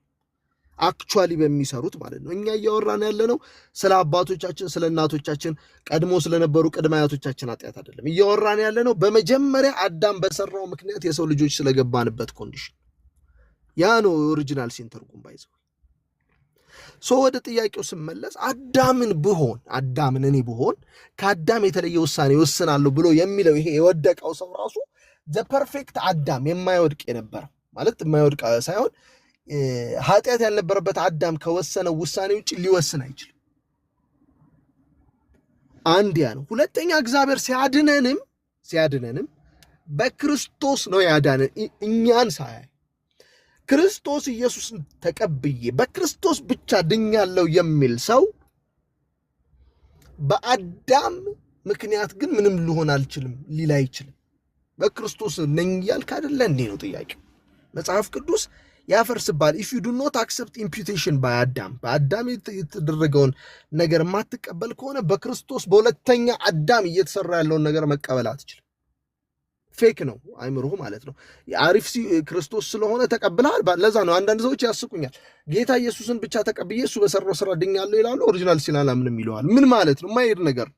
አክቹዋሊ በሚሰሩት ማለት ነው። እኛ እያወራን ያለነው ስለ አባቶቻችን ስለ እናቶቻችን ቀድሞ ስለነበሩ ቅድመ አያቶቻችን ኃጢአት አይደለም። እያወራን ያለነው በመጀመሪያ አዳም በሰራው ምክንያት የሰው ልጆች ስለገባንበት ኮንዲሽን። ያ ነው ኦሪጂናል ሲን ትርጉም ባይዘው። ወደ ጥያቄው ስመለስ አዳምን እኔ ብሆን ከአዳም የተለየ ውሳኔ ወስናለሁ ብሎ የሚለው ይሄ የወደቀው ሰው ራሱ ዘ ፐርፌክት አዳም የማይወድቅ የነበረው ማለት የማይወድቅ ሳይሆን ኃጢአት ያልነበረበት አዳም ከወሰነው ውሳኔ ውጭ ሊወስን አይችልም። አንድ ያ ነው። ሁለተኛ እግዚአብሔር ሲያድነንም በክርስቶስ ነው ያዳነን። እኛን ሳያይ ክርስቶስ ኢየሱስን ተቀብዬ በክርስቶስ ብቻ ድኛለሁ የሚል ሰው በአዳም ምክንያት ግን ምንም ልሆን አልችልም ሊል አይችልም። በክርስቶስ ነኝ ያልክ አይደለ እንዴ ነው ጥያቄው። መጽሐፍ ቅዱስ ያፈርስባል። if you do not accept imputation by Adam በአዳም የተደረገውን ነገር የማትቀበል ከሆነ በክርስቶስ በሁለተኛ አዳም እየተሰራ ያለውን ነገር መቀበል አትችልም። ፌክ ነው አይምሮህ ማለት ነው። አሪፍ ክርስቶስ ስለሆነ ተቀብለሃል። ለዛ ነው አንዳንድ ሰዎች ያስቁኛል። ጌታ ኢየሱስን ብቻ ተቀብዬ እሱ በሰራው ስራ ድኛለሁ ይላሉ። ኦሪጂናል ሲላላ ምንም ይለዋል። ምን ማለት ነው? የማይሄድ ነገር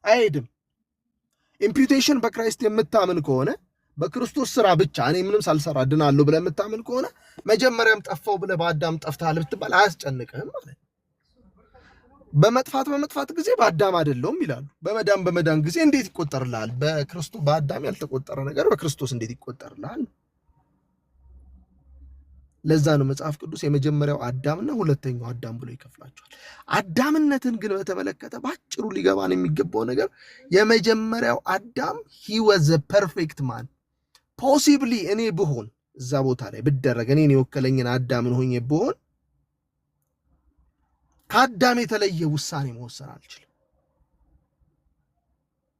አይሄድም። ኢምፒዩቴሽን በክራይስት የምታምን ከሆነ በክርስቶስ ስራ ብቻ እኔ ምንም ሳልሰራ ድናለሁ ብለህ የምታምን ከሆነ መጀመሪያም ጠፋው ብለህ በአዳም ጠፍተሃል ብትባል አያስጨንቅህም ማለት ነው። በመጥፋት ጊዜ በአዳም አይደለሁም ይላሉ። በመዳን ጊዜ እንዴት ይቆጠርልሃል? በክርስቶስ በአዳም ያልተቆጠረ ነገር በክርስቶስ እንዴት ይቆጠርልሃል? ለዛ ነው መጽሐፍ ቅዱስ የመጀመሪያው አዳምና ሁለተኛው አዳም ብሎ ይከፍላቸዋል። አዳምነትን ግን በተመለከተ ባጭሩ ሊገባን የሚገባው ነገር የመጀመሪያው አዳም he was a perfect man possibly እኔ ብሆን እዛ ቦታ ላይ ብደረግ እኔን የወከለኝን አዳምን ሆኜ ብሆን ከአዳም የተለየ ውሳኔ መወሰን አልችልም።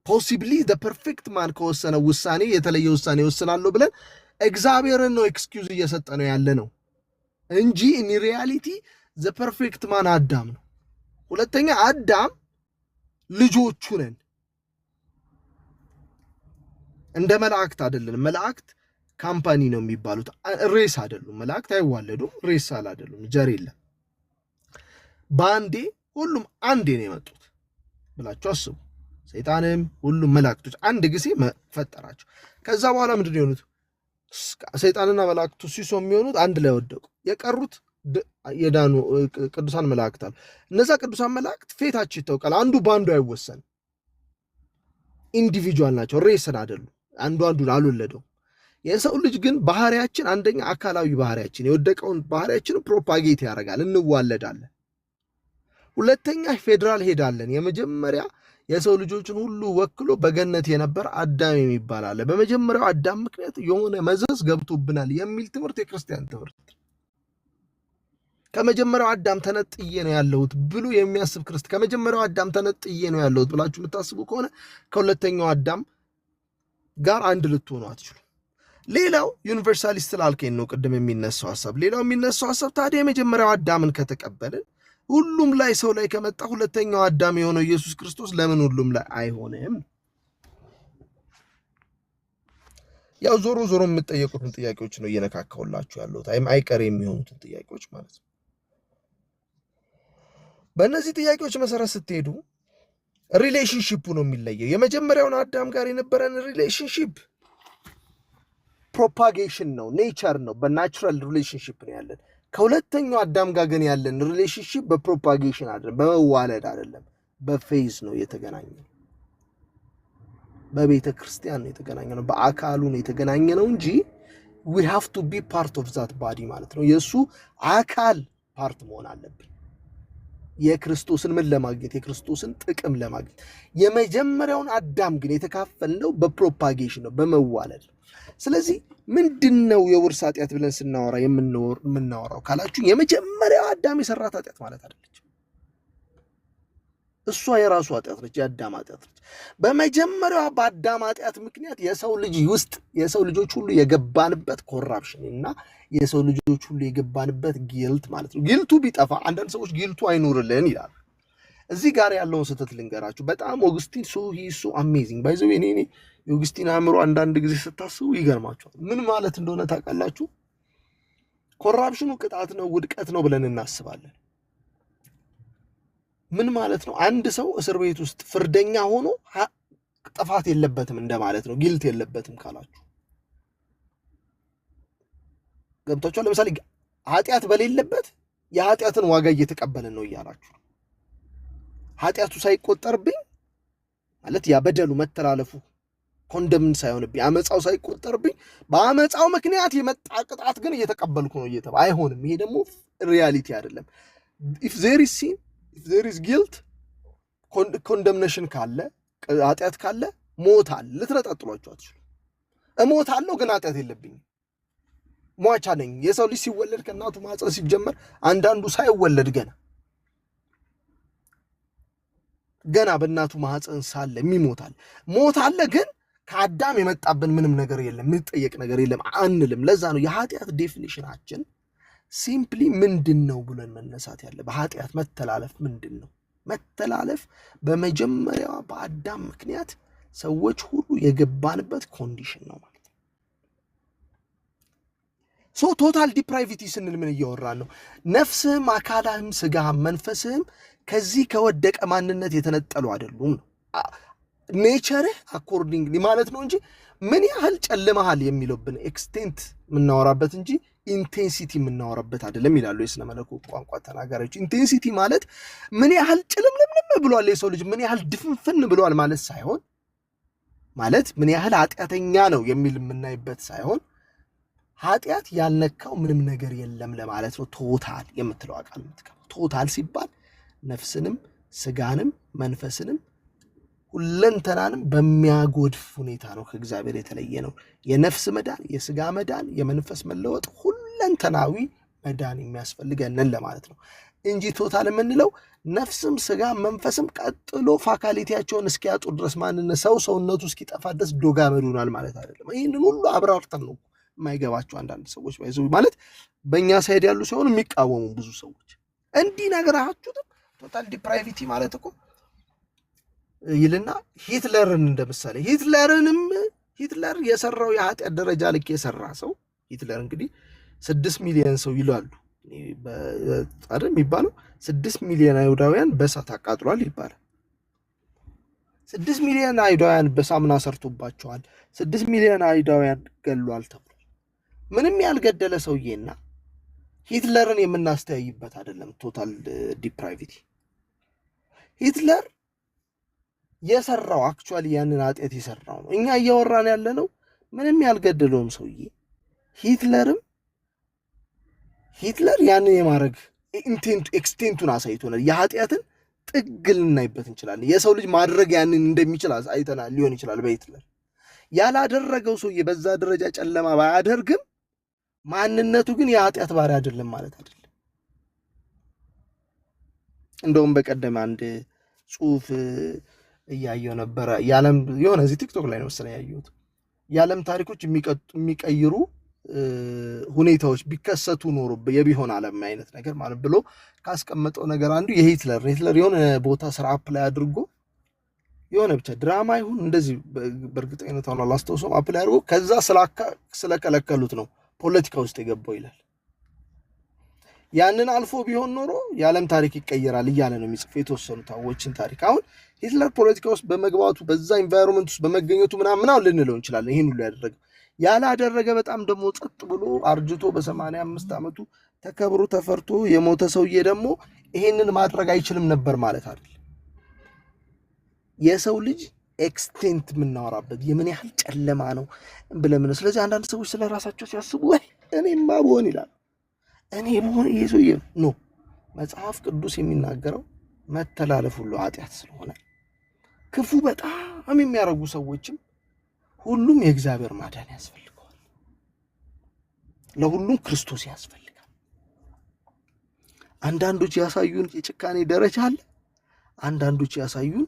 possibly the perfect man ከወሰነ ውሳኔ የተለየ ውሳኔ ወስናለሁ ብለን እግዚአብሔርን ነው ኤክስኪውዝ እየሰጠ ነው ያለ ነው እንጂ in reality the perfect man አዳም ነው። ሁለተኛ አዳም ልጆቹ ነን። እንደ መላእክት አይደለም። መላእክት ካምፓኒ ነው የሚባሉት፣ ሬስ አይደሉም። መላእክት አይዋለዱም፣ ሬስ አይደሉም፣ ዘር የለም። በአንዴ ሁሉም አንዴ ነው የመጡት ብላችሁ አስቡ። ሰይጣንም ሁሉም መላእክቶች አንድ ጊዜ ፈጠራቸው። ከዛ በኋላ ምንድን ነው የሆኑት? ሰይጣንና መላእክቱ ሲሶ የሚሆኑት አንድ ላይ ወደቁ። የቀሩት የዳኑ ቅዱሳን መላእክት አሉ። እነዛ ቅዱሳን መላእክት ፌታቸው ይታወቃል። አንዱ በአንዱ አይወሰንም። ኢንዲቪጁዋል ናቸው፣ ሬስን አይደሉም። አንዱ አንዱን አልወለደው። የሰው ልጅ ግን ባህሪያችን አንደኛ አካላዊ ባህሪያችን የወደቀውን ባህሪያችን ፕሮፓጌት ያደርጋል፣ እንዋለዳለን። ሁለተኛ ፌዴራል ሄዳለን። የመጀመሪያ የሰው ልጆችን ሁሉ ወክሎ በገነት የነበረ አዳም የሚባል አለ። በመጀመሪያው አዳም ምክንያት የሆነ መዘዝ ገብቶብናል የሚል ትምህርት የክርስቲያን ትምህርት። ከመጀመሪያው አዳም ተነጥዬ ነው ያለሁት ብሎ የሚያስብ ክርስቲያን ከመጀመሪያው አዳም ተነጥዬ ነው ያለሁት ብላችሁ የምታስቡ ከሆነ ከሁለተኛው አዳም ጋር አንድ ልትሆኑ አትችሉ። ሌላው ዩኒቨርሳሊስት ላልከኝ ነው ቅድም የሚነሳው ሐሳብ። ሌላው የሚነሳው ሐሳብ ታዲያ የመጀመሪያው አዳምን ከተቀበልን ሁሉም ላይ ሰው ላይ ከመጣ ሁለተኛው አዳም የሆነው ኢየሱስ ክርስቶስ ለምን ሁሉም ላይ አይሆንም? ያው ዞሮ የምትጠየቁትን ጥያቄዎች ነው እየነካካውላችሁ ያለሁት፣ አይቀር የሚሆኑትን ጥያቄዎች ማለት ነው። በእነዚህ ጥያቄዎች መሰረት ስትሄዱ ሪሌሽንሺፑ ነው የሚለየው። የመጀመሪያውን አዳም ጋር የነበረን ሪሌሽንሺፕ ፕሮፓጌሽን ነው፣ ኔቸር ነው፣ በናቹራል ሪሌሽንሺፕ ነው ያለን። ከሁለተኛው አዳም ጋር ግን ያለን ሪሌሽንሺፕ በፕሮፓጌሽን አይደለም፣ በመዋለድ አይደለም፣ በፌዝ ነው የተገናኘነው። በቤተ ክርስቲያን ነው የተገናኘነው፣ በአካሉ ነው የተገናኘነው እንጂ we have to be part of that body ማለት ነው። የእሱ አካል ፓርት መሆን አለብን። የክርስቶስን ምን ለማግኘት? የክርስቶስን ጥቅም ለማግኘት። የመጀመሪያውን አዳም ግን የተካፈልነው በፕሮፓጌሽን ነው፣ በመዋለድ ነው። ስለዚህ ምንድነው የውርስ ኃጢአት ብለን ስናወራ የምናወራው ካላችሁ የመጀመሪያው አዳም የሰራት ኃጢአት ማለት አይደለች። እሷ የራሱ ኃጢአት ነች፣ የአዳም ኃጢአት ነች። በመጀመሪያው በአዳም ኃጢአት ምክንያት የሰው ልጅ ውስጥ የሰው ልጆች ሁሉ የገባንበት ኮራፕሽን እና የሰው ልጆች ሁሉ የገባንበት ጊልት ማለት ነው። ጊልቱ ቢጠፋ አንዳንድ ሰዎች ጊልቱ አይኖርልን ይላሉ። እዚህ ጋር ያለውን ስህተት ልንገራችሁ። በጣም ኦግስቲን ሶ አሜዚንግ ባይዘው እኔ የኦግስቲን አእምሮ አንዳንድ ጊዜ ስታስቡ ይገርማችኋል። ምን ማለት እንደሆነ ታውቃላችሁ? ኮራፕሽኑ ቅጣት ነው፣ ውድቀት ነው ብለን እናስባለን። ምን ማለት ነው? አንድ ሰው እስር ቤት ውስጥ ፍርደኛ ሆኖ ጥፋት የለበትም እንደማለት ነው። ጊልት የለበትም ካላችሁ ገብታችኋል። ለምሳሌ ኃጢአት በሌለበት የኃጢአትን ዋጋ እየተቀበልን ነው እያላችሁ ኃጢአቱ ሳይቆጠርብኝ ማለት ያ በደሉ መተላለፉ ኮንደምን ሳይሆንብኝ አመፃው ሳይቆጠርብኝ በአመፃው ምክንያት የመጣ ቅጣት ግን እየተቀበልኩ ነው እየተባለ አይሆንም። ይሄ ደግሞ ሪያሊቲ አይደለም። if there is sin, if there is guilt, condemnation ካለ ኃጢአት ካለ ሞት አለ። ልትነጣጥሏችሁ አትችሉም። እሞታለሁ ግን ኃጢአት የለብኝም። ሟች ነኝ። የሰው ልጅ ሲወለድ ከእናቱ ማህፀን ሲጀመር አንዳንዱ ሳይወለድ ገና በእናቱ ማህፀን ሳለ የሚሞታል። ሞት አለ፣ ግን ከአዳም የመጣብን ምንም ነገር የለም፣ የምንጠየቅ ነገር የለም አንልም። ለዛ ነው የኃጢአት ዴፊኒሽናችን ሲምፕሊ ምንድን ነው ብለን መነሳት ያለ። በኃጢአት መተላለፍ ምንድን ነው? መተላለፍ በመጀመሪያዋ በአዳም ምክንያት ሰዎች ሁሉ የገባንበት ኮንዲሽን ነው ማለት ነው። ሶ ቶታል ዲፕራይቪቲ ስንል ምን እያወራን ነው? ነፍስህም፣ አካልህም፣ ስጋህም መንፈስህም ከዚህ ከወደቀ ማንነት የተነጠሉ አይደሉም ነው። ኔቸርህ አኮርዲንግሊ ማለት ነው እንጂ ምን ያህል ጨልመሃል የሚለውብን ኤክስቴንት የምናወራበት እንጂ ኢንቴንሲቲ የምናወራበት አይደለም ይላሉ የስነ መለኮት ቋንቋ ተናጋሪዎች። ኢንቴንሲቲ ማለት ምን ያህል ጭልምልምልም ብሏል የሰው ልጅ ምን ያህል ድፍንፍን ብሏል ማለት ሳይሆን፣ ማለት ምን ያህል ኃጢአተኛ ነው የሚል የምናይበት ሳይሆን፣ ኃጢአት ያልነካው ምንም ነገር የለም ለማለት ነው። ቶታል የምትለው ቃል የምትከፋው ቶታል ሲባል ነፍስንም ስጋንም መንፈስንም ሁለንተናንም በሚያጎድፍ ሁኔታ ነው ከእግዚአብሔር የተለየ ነው። የነፍስ መዳን፣ የስጋ መዳን፣ የመንፈስ መለወጥ ሁለንተናዊ መዳን የሚያስፈልገንን ለማለት ነው እንጂ ቶታል የምንለው ነፍስም ስጋ መንፈስም ቀጥሎ ፋካሊቲያቸውን እስኪያጡ ድረስ ማንነት ሰውነቱ እስኪጠፋ ድረስ ዶጋ መዱናል ማለት አይደለም። ይህንን ሁሉ አብራርተን ነው የማይገባቸው አንዳንድ ሰዎች ባይዘው ማለት በእኛ ሳይድ ያሉ ሲሆኑ የሚቃወሙ ብዙ ሰዎች እንዲህ ነገር አያችሁትም። ቶታል ዲፕራይቪቲ ማለት እኮ ይልና ሂትለርን እንደምሳሌ ሂትለር የሰራው የኃጢአት ደረጃ ልክ የሰራ ሰው ሂትለር እንግዲህ 6 ሚሊዮን ሰው ይላሉ በጣም የሚባለው 6 ሚሊዮን አይሁዳውያን በእሳት አቃጥሏል ይባላል። 6 ሚሊዮን አይሁዳውያን በሳምና ሰርቶባቸዋል። 6 ሚሊዮን አይሁዳውያን ገሏል ተብሏል። ምንም ያልገደለ ሰውዬና ሂትለርን የምናስተያይበት አይደለም ቶታል ዲፕራይቪቲ። ሂትለር የሰራው አክቹዋሊ ያንን ኃጢአት የሰራው ነው። እኛ እያወራን ያለ ነው ምንም ያልገደለውም ሰውዬ ሂትለር ያንን የማድረግ ኤክስቴንቱን አሳይቶናል። የኃጢአትን ጥግ ልናይበት እንችላለን። የሰው ልጅ ማድረግ ያንን እንደሚችል አይተናል ሊሆን ይችላል በሂትለር። ያላደረገው ሰውዬ በዛ ደረጃ ጨለማ ባያደርግም ማንነቱ ግን የኃጢአት ባሪያ አይደለም ማለት አይደለም። እንደውም በቀደም አንድ ጽሁፍ እያየው ነበረ። የዓለም የሆነ እዚህ ቲክቶክ ላይ ነው መሰለኝ ያየሁት። የዓለም ታሪኮች የሚቀይሩ ሁኔታዎች ቢከሰቱ ኖሮ የቢሆን ዓለም አይነት ነገር ማለት ብሎ ካስቀመጠው ነገር አንዱ የሂትለር የሆነ ቦታ ስራ አፕላይ አድርጎ የሆነ ብቻ ድራማ ይሁን እንደዚህ በእርግጠኝነት አሁን አላስታውሰውም አፕላይ አድርጎ ከዛ ስለከለከሉት ነው ፖለቲካ ውስጥ የገባው ይላል። ያንን አልፎ ቢሆን ኖሮ የዓለም ታሪክ ይቀየራል እያለ ነው የሚጽፍ የተወሰኑ ታዎችን ታሪክ። አሁን ሂትለር ፖለቲካ ውስጥ በመግባቱ በዛ ኢንቫይሮንመንት ውስጥ በመገኘቱ ምናምን ልንለው እንችላለን። ይህን ሁሉ ያደረገ ያላደረገ በጣም ደግሞ ጸጥ ብሎ አርጅቶ በ85 ዓመቱ ተከብሮ ተፈርቶ የሞተ ሰውዬ ደግሞ ይሄንን ማድረግ አይችልም ነበር ማለት አይደል። የሰው ልጅ ኤክስቴንት የምናወራበት የምን ያህል ጨለማ ነው ብለን ስለዚህ አንዳንድ ሰዎች ስለ ራሳቸው ሲያስቡ ወይ እኔማ ብሆን ይላል። እኔ ብሆን ይሄ ሰውዬ ነው። መጽሐፍ ቅዱስ የሚናገረው መተላለፍ ሁሉ ኃጢአት ስለሆነ ክፉ በጣም የሚያረጉ ሰዎችም ሁሉም የእግዚአብሔር ማዳን ያስፈልገዋል። ለሁሉም ክርስቶስ ያስፈልጋል። አንዳንዶች ያሳዩን የጭካኔ ደረጃ አለ፣ አንዳንዶች ያሳዩን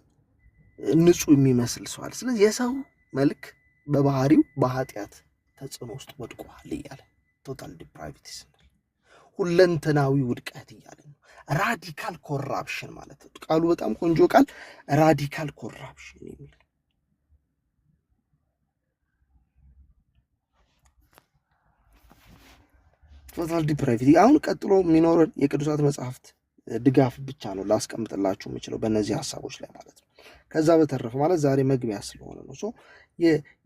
ንጹህ የሚመስል ሰው አለ። ስለዚህ የሰው መልክ በባህሪው በኃጢአት ተጽዕኖ ውስጥ ወድቋል እያለ ቶታል ዲፕራይቪቲ ስንል ሁለንተናዊ ውድቀት እያለ ነው። ራዲካል ኮራፕሽን ማለት ነው። ቃሉ በጣም ቆንጆ ቃል ራዲካል ኮራፕሽን የሚል ቶታል ዲፕራይቪቲ። አሁን ቀጥሎ የሚኖረን የቅዱሳት መጽሐፍት ድጋፍ ብቻ ነው ላስቀምጥላችሁ የምችለው በእነዚህ ሀሳቦች ላይ ማለት ነው። ከዛ በተረፈ ማለት ዛሬ መግቢያ ስለሆነ ነው።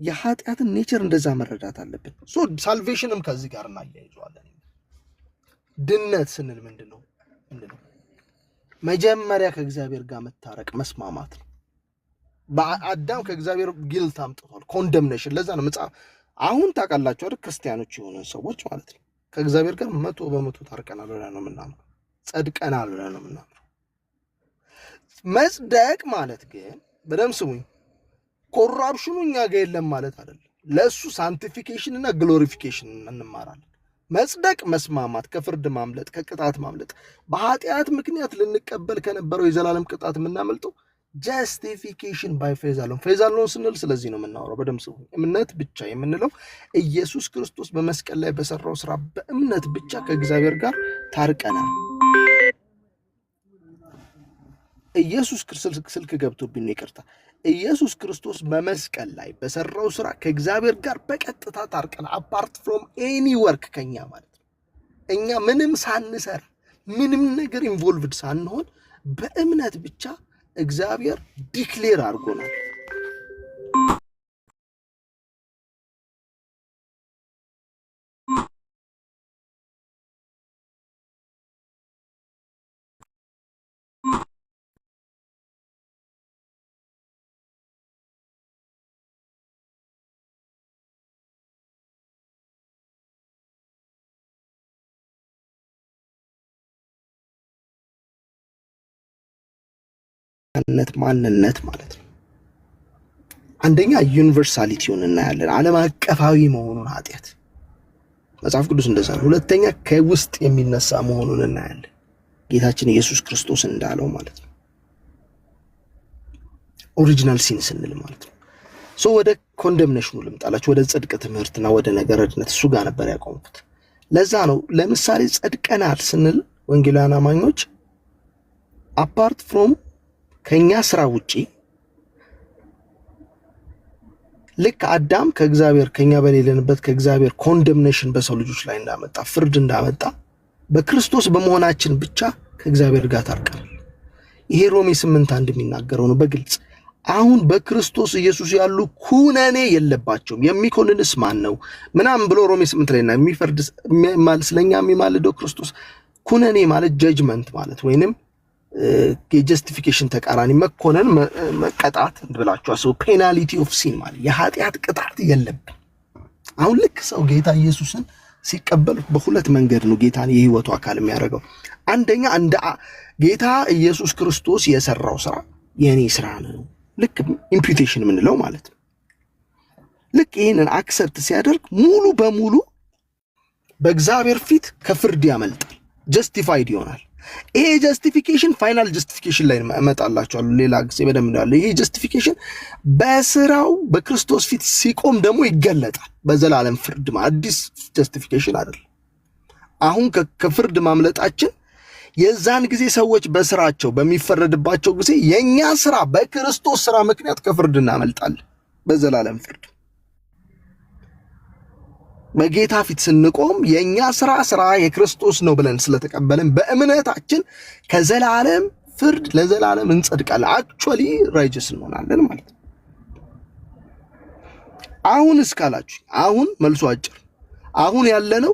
የኃጢአትን ኔቸር እንደዛ መረዳት አለብን። ሳልቬሽንም ከዚህ ጋር እናያይዘዋለን። ድነት ስንል ምንድን ነው? መጀመሪያ ከእግዚአብሔር ጋር መታረቅ መስማማት ነው። በአዳም ከእግዚአብሔር ጊልት አምጥቷል፣ ኮንደምኔሽን። ለዛ ነው መጽሐፍ አሁን ታውቃላችሁ አይደል? ክርስቲያኖች የሆነ ሰዎች ማለት ነው ከእግዚአብሔር ጋር 100% ታርቀናል ብለን ነው የምናምነው፣ ጸድቀናል ብለን ነው የምናምነው። መጽደቅ ማለት ግን በደምብ ስሙኝ፣ ኮራፕሽኑ እኛ ጋር የለም ማለት አይደለም። ለእሱ ሳንቲፊኬሽን እና ግሎሪፊኬሽን እንማራለን። መጽደቅ መስማማት፣ ከፍርድ ማምለጥ፣ ከቅጣት ማምለጥ። በኃጢአት ምክንያት ልንቀበል ከነበረው የዘላለም ቅጣት የምናመልጠው ጀስቲፊኬሽን ባይ ፌዝ አሎን። ፌዝ አሎን ስንል ስለዚህ ነው የምናወራው። በደምብ ስሙ። እምነት ብቻ የምንለው ኢየሱስ ክርስቶስ በመስቀል ላይ በሰራው ስራ በእምነት ብቻ ከእግዚአብሔር ጋር ታርቀናል። ኢየሱስ ክርስቶስ ስልክ ገብቶብኝ ይቅርታ። ኢየሱስ ክርስቶስ በመስቀል ላይ በሰራው ስራ ከእግዚአብሔር ጋር በቀጥታ ታርቀናል። አፓርት ፍሮም ኤኒ ወርክ፣ ከኛ ማለት ነው። እኛ ምንም ሳንሰራ ምንም ነገር ኢንቮልቭድ ሳንሆን በእምነት ብቻ እግዚአብሔር ዲክሌር አድርጎናል። ማንነት ማለት ነው። አንደኛ ዩኒቨርሳሊቲውን እናያለን፣ ዓለም አቀፋዊ መሆኑን ኃጢአት መጽሐፍ ቅዱስ እንደዛ ነው። ሁለተኛ ከውስጥ የሚነሳ መሆኑን እናያለን፣ ጌታችን ኢየሱስ ክርስቶስ እንዳለው ማለት ነው። ኦሪጂናል ሲን ስንል ማለት ነው። ወደ ኮንደምኔሽኑ ልምጣላችሁ፣ ወደ ጽድቅ ትምህርትና ወደ ነገረ ድነት። እሱ ጋር ነበር ያቆምኩት። ለዛ ነው ለምሳሌ ጸድቀናል ስንል ወንጌላውያን አማኞች አፓርት ፍሮም ከኛ ስራ ውጪ ልክ አዳም ከእግዚአብሔር ከኛ በሌለንበት ከእግዚአብሔር ኮንደምኔሽን በሰው ልጆች ላይ እንዳመጣ ፍርድ እንዳመጣ በክርስቶስ በመሆናችን ብቻ ከእግዚአብሔር ጋር ታርቀናል። ይሄ ሮሜ 8:1 የሚናገረው ነው በግልጽ። አሁን በክርስቶስ ኢየሱስ ያሉ ኩነኔ የለባቸውም። የሚኮንንስ ማን ነው ምናምን ብሎ ሮሜ 8 ላይና የሚፈርድ ስለኛ የሚማልደው ክርስቶስ። ኩነኔ ማለት ጀጅመንት ማለት ወይንም የጀስቲፊኬሽን ተቃራኒ መኮነን፣ መቀጣት ብላችሁ አስቡ። ፔናሊቲ ኦፍ ሲን ማለት የኃጢአት ቅጣት የለብን። አሁን ልክ ሰው ጌታ ኢየሱስን ሲቀበል በሁለት መንገድ ነው ጌታን የህይወቱ አካል የሚያደርገው። አንደኛ እንደ ጌታ ኢየሱስ ክርስቶስ የሰራው ስራ የኔ ስራ ነው፣ ልክ ኢምፒዩቴሽን የምንለው ማለት ነው። ልክ ይህንን አክሰፕት ሲያደርግ ሙሉ በሙሉ በእግዚአብሔር ፊት ከፍርድ ያመልጣል፣ ጀስቲፋይድ ይሆናል። ይሄ ጀስቲፊኬሽን ፋይናል ጀስቲፊኬሽን ላይ እመጣላችኋለሁ ሌላ ጊዜ በደንብ ነው። ይሄ ጀስቲፊኬሽን በስራው በክርስቶስ ፊት ሲቆም ደግሞ ይገለጣል በዘላለም ፍርድ። አዲስ ጀስቲፊኬሽን አይደለም። አሁን ከፍርድ ማምለጣችን የዛን ጊዜ ሰዎች በስራቸው በሚፈረድባቸው ጊዜ የኛ ስራ በክርስቶስ ስራ ምክንያት ከፍርድ እናመልጣለን በዘላለም ፍርድ። በጌታ ፊት ስንቆም የኛ ስራ የክርስቶስ ነው ብለን ስለተቀበልን በእምነታችን ከዘላለም ፍርድ ለዘላለም እንጸድቃለን። አክቹአሊ ራይጀስ እንሆናለን ማለት ነው። አሁን እስካላችሁ አሁን መልሶ አጭር። አሁን ያለነው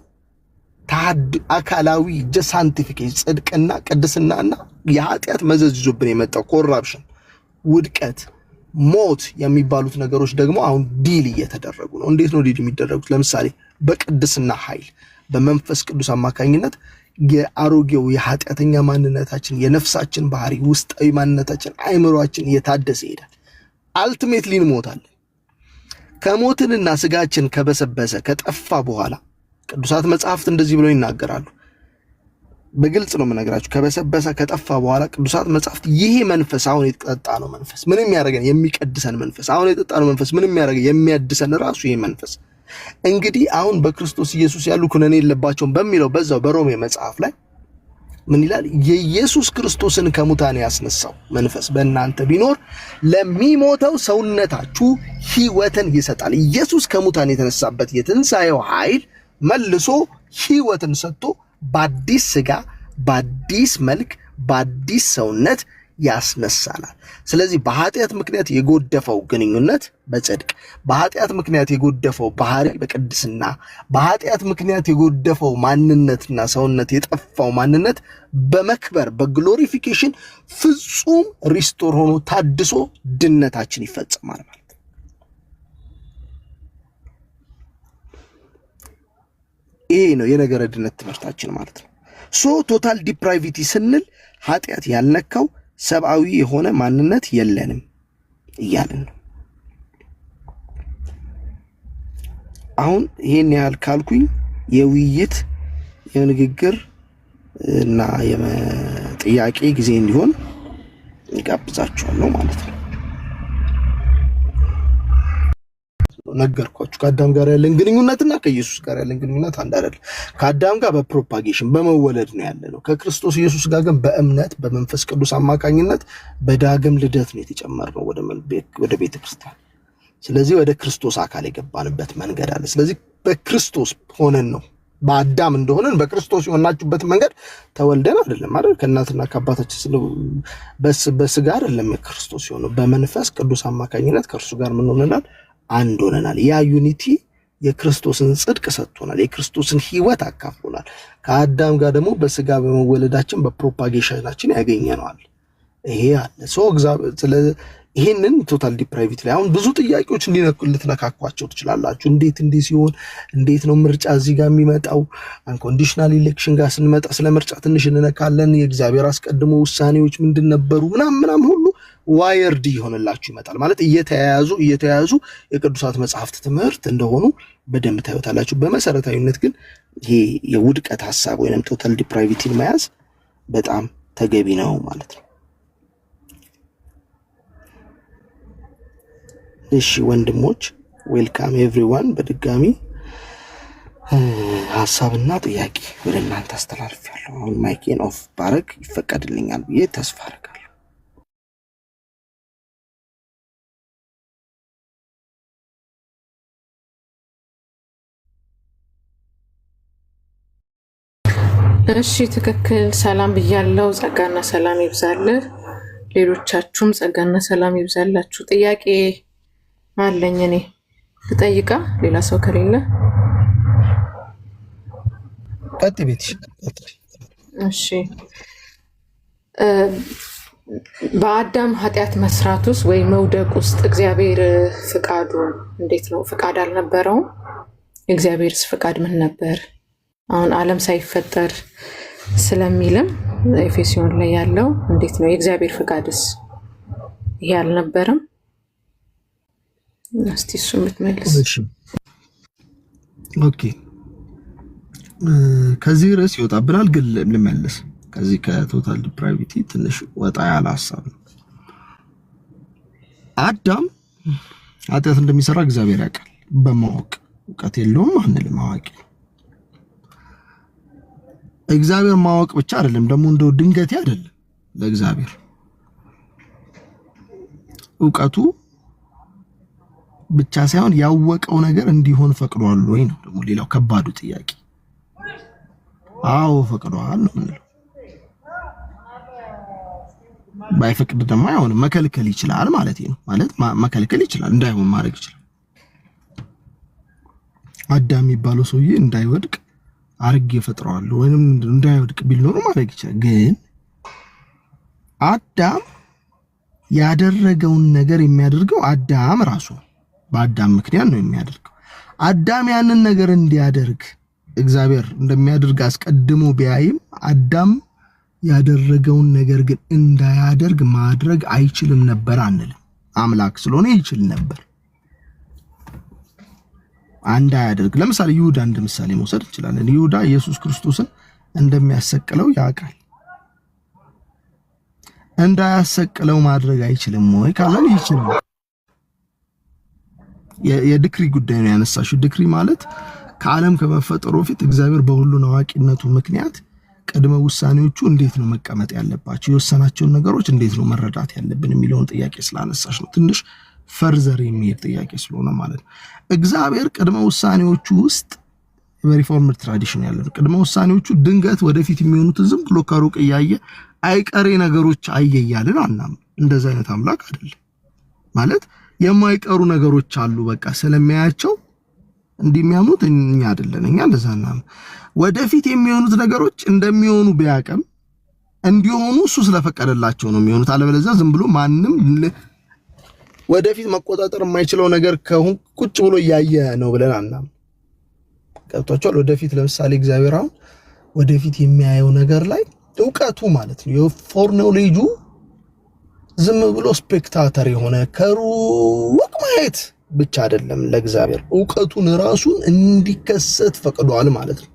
አካላዊ ሳንቲፊኬሽን ጽድቅና ቅድስናና የኃጢአት መዘዝ ይዞብን የመጣው ኮራፕሽን፣ ውድቀት፣ ሞት የሚባሉት ነገሮች ደግሞ አሁን ዲል እየተደረጉ ነው። እንዴት ነው ዲል የሚደረጉት? ለምሳሌ በቅድስና ኃይል በመንፈስ ቅዱስ አማካኝነት የአሮጌው የኃጢአተኛ ማንነታችን የነፍሳችን ባህሪ ውስጣዊ ማንነታችን አእምሮአችን እየታደሰ ይሄዳል። አልቲሜትሊ እንሞታለን። ከሞትንና ስጋችን ከበሰበሰ ከጠፋ በኋላ ቅዱሳት መጽሐፍት እንደዚህ ብለው ይናገራሉ። በግልጽ ነው የምነግራችሁ። ከበሰበሰ ከጠፋ በኋላ ቅዱሳት መጽሐፍት ይሄ መንፈስ አሁን የተጠጣ ነው መንፈስ ምንም ያደርገን የሚቀድሰን መንፈስ አሁን የጠጣ ነው መንፈስ ምንም ያደርገን የሚያድሰን ራሱ ይሄ መንፈስ እንግዲህ አሁን በክርስቶስ ኢየሱስ ያሉ ኩነኔ የለባቸውም በሚለው በዛው በሮሜ መጽሐፍ ላይ ምን ይላል? የኢየሱስ ክርስቶስን ከሙታን ያስነሳው መንፈስ በእናንተ ቢኖር ለሚሞተው ሰውነታችሁ ሕይወትን ይሰጣል። ኢየሱስ ከሙታን የተነሳበት የትንሣኤው ኃይል መልሶ ሕይወትን ሰጥቶ በአዲስ ስጋ በአዲስ መልክ በአዲስ ሰውነት ያስነሳናል። ስለዚህ በኃጢአት ምክንያት የጎደፈው ግንኙነት በጽድቅ፣ በኃጢአት ምክንያት የጎደፈው ባህሪ በቅድስና፣ በኃጢአት ምክንያት የጎደፈው ማንነትና ሰውነት የጠፋው ማንነት በመክበር በግሎሪፊኬሽን ፍጹም ሪስቶር ሆኖ ታድሶ ድነታችን ይፈጸማል ማለት ነው። ይሄ ነው የነገረ ድነት ትምህርታችን ማለት ነው። ቶታል ዲፕራይቪቲ ስንል ኃጢአት ያልነካው ሰብአዊ የሆነ ማንነት የለንም እያልን ነው። አሁን ይሄን ያህል ካልኩኝ የውይይት የንግግር እና የጥያቄ ጊዜ እንዲሆን ጋብዛችኋለሁ ማለት ነው። ነገርኳችሁ። ከአዳም ጋር ያለን ግንኙነትና ከኢየሱስ ጋር ያለን ግንኙነት አንድ አይደለም። ከአዳም ጋር በፕሮፓጌሽን በመወለድ ነው ያለነው። ከክርስቶስ ኢየሱስ ጋር ግን በእምነት በመንፈስ ቅዱስ አማካኝነት በዳግም ልደት ነው የተጨመርነው ወደ ቤተ ክርስቲያን። ስለዚህ ወደ ክርስቶስ አካል የገባንበት መንገድ አለ። ስለዚህ በክርስቶስ ሆነን ነው በአዳም እንደሆነን በክርስቶስ የሆናችሁበት መንገድ ተወልደን አይደለም አይደል? ከእናትና ከአባታችን በስጋ አይደለም ክርስቶስ የሆነው፣ በመንፈስ ቅዱስ አማካኝነት ከእርሱ ጋር ምን ሆነናል? አንድ ሆነናል። ያ ዩኒቲ የክርስቶስን ጽድቅ ሰጥቶናል፣ የክርስቶስን ሕይወት አካፍሎናል። ከአዳም ጋር ደግሞ በስጋ በመወለዳችን በፕሮፓጌሽናችን ያገኘነዋል። ይሄ አለ ሰው እግዚአብሔር ይሄንን ቶታል ዲፕራይቪቲ ላይ አሁን ብዙ ጥያቄዎች ልትነካኳቸው ትችላላችሁ። እንዴት ሲሆን እንዴት ነው ምርጫ እዚህ ጋር የሚመጣው? አንኮንዲሽናል ኢሌክሽን ጋር ስንመጣ ስለ ምርጫ ትንሽ እንነካለን። የእግዚአብሔር አስቀድሞ ውሳኔዎች ምንድን ነበሩ ምናምን ሁሉ ዋየርድ ይሆንላችሁ ይመጣል። ማለት እየተያያዙ የቅዱሳት መጽሐፍት ትምህርት እንደሆኑ በደንብ ታዩታላችሁ። በመሰረታዊነት ግን ይሄ የውድቀት ሐሳብ ወይንም ቶታል ዲፕራይቪቲን መያዝ በጣም ተገቢ ነው ማለት ነው። እሺ ወንድሞች ዌልካም ኤቭሪዋን። በድጋሚ ሐሳብና ጥያቄ ወደ እናንተ አስተላልፌያለሁ። አሁን ማይኬን ኦፍ ባረግ ይፈቀድልኛል ብዬ ተስፋ አደርጋለሁ። እሺ ትክክል። ሰላም ብያለሁ። ጸጋና ሰላም ይብዛልህ። ሌሎቻችሁም ጸጋና ሰላም ይብዛላችሁ። ጥያቄ አለኝ እኔ ልጠይቃ፣ ሌላ ሰው ከሌለ ቀጥ ቤት። እሺ በአዳም ኃጢአት መስራት ውስጥ ወይ መውደቅ ውስጥ እግዚአብሔር ፍቃዱ እንዴት ነው? ፍቃድ አልነበረውም? የእግዚአብሔርስ ፍቃድ ምን ነበር? አሁን ዓለም ሳይፈጠር ስለሚልም ኤፌሶን ላይ ያለው እንዴት ነው? የእግዚአብሔር ፍቃድስ ይሄ አልነበረም? እስቲ እሱ የምትመልስ። ኦኬ ከዚህ ርዕስ ይወጣብናል፣ ግን ልመልስ። ከዚህ ከቶታል ዲፕራይቪቲ ትንሽ ወጣ ያለ ሀሳብ ነው። አዳም ኃጢአት እንደሚሰራ እግዚአብሔር ያውቃል። በማወቅ እውቀት የለውም አንልም፣ አዋቂ። እግዚአብሔር ማወቅ ብቻ አይደለም ደግሞ እንደው ድንገቴ አይደለም። ለእግዚአብሔር እውቀቱ ብቻ ሳይሆን ያወቀው ነገር እንዲሆን ፈቅዷል ወይ ነው ደግሞ ሌላው ከባዱ ጥያቄ። አዎ ፈቅዷል ነው የምንለው። ባይፈቅድ ደግሞ አይሆንም፣ መከልከል ይችላል ማለት ነው። ማለት መከልከል ይችላል፣ እንዳይሆን ማድረግ ይችላል። አዳም የሚባለው ሰውዬ እንዳይወድቅ አርግ ይፈጥረዋል ወይንም እንዳይወድቅ ቢል ኖሮ ማድረግ ይችላል። ግን አዳም ያደረገውን ነገር የሚያደርገው አዳም ራሱ በአዳም ምክንያት ነው የሚያደርገው። አዳም ያንን ነገር እንዲያደርግ እግዚአብሔር እንደሚያደርግ አስቀድሞ ቢያይም አዳም ያደረገውን ነገር ግን እንዳያደርግ ማድረግ አይችልም ነበር አንልም። አምላክ ስለሆነ ይችል ነበር እንዳያደርግ። ለምሳሌ ይሁዳ እንደ ምሳሌ መውሰድ እንችላለን። ይሁዳ ኢየሱስ ክርስቶስን እንደሚያሰቅለው ያውቃል። እንዳያሰቅለው ማድረግ አይችልም ወይ ካለን ይችላል። የዲክሪ ጉዳይ ነው ያነሳሽው። ዲክሪ ማለት ከዓለም ከመፈጠሩ በፊት እግዚአብሔር በሁሉን አዋቂነቱ ምክንያት ቅድመ ውሳኔዎቹ እንዴት ነው መቀመጥ ያለባቸው፣ የወሰናቸውን ነገሮች እንዴት ነው መረዳት ያለብን የሚለውን ጥያቄ ስላነሳሽ ነው። ትንሽ ፈርዘር የሚሄድ ጥያቄ ስለሆነ ማለት ነው። እግዚአብሔር ቅድመ ውሳኔዎቹ ውስጥ በሪፎርምድ ትራዲሽን ያለው ቅድመ ውሳኔዎቹ ድንገት ወደፊት የሚሆኑትን ዝም ብሎ ከሩቅ እያየ አይቀሬ ነገሮች አየያልን አናም። እንደዛ አይነት አምላክ አይደለም። ማለት የማይቀሩ ነገሮች አሉ፣ በቃ ስለሚያያቸው እንደሚያምኑት እኛ አይደለን። እኛ እንደዛ እናም ወደፊት የሚሆኑት ነገሮች እንደሚሆኑ ቢያቀም እንዲሆኑ እሱ ስለፈቀደላቸው ነው የሚሆኑት። አለበለዚያ ዝም ብሎ ማንም ወደፊት መቆጣጠር የማይችለው ነገር ከሆነ ቁጭ ብሎ እያየ ነው ብለን አናም። ገብቷቸዋል። ወደፊት ለምሳሌ እግዚአብሔር አሁን ወደፊት የሚያየው ነገር ላይ እውቀቱ ማለት ነው የፎር ኖሌጁ ዝም ብሎ ስፔክታተር የሆነ ከሩቅ ማየት ብቻ አይደለም ለእግዚአብሔር ዕውቀቱን ራሱን እንዲከሰት ፈቅዷል ማለት ነው።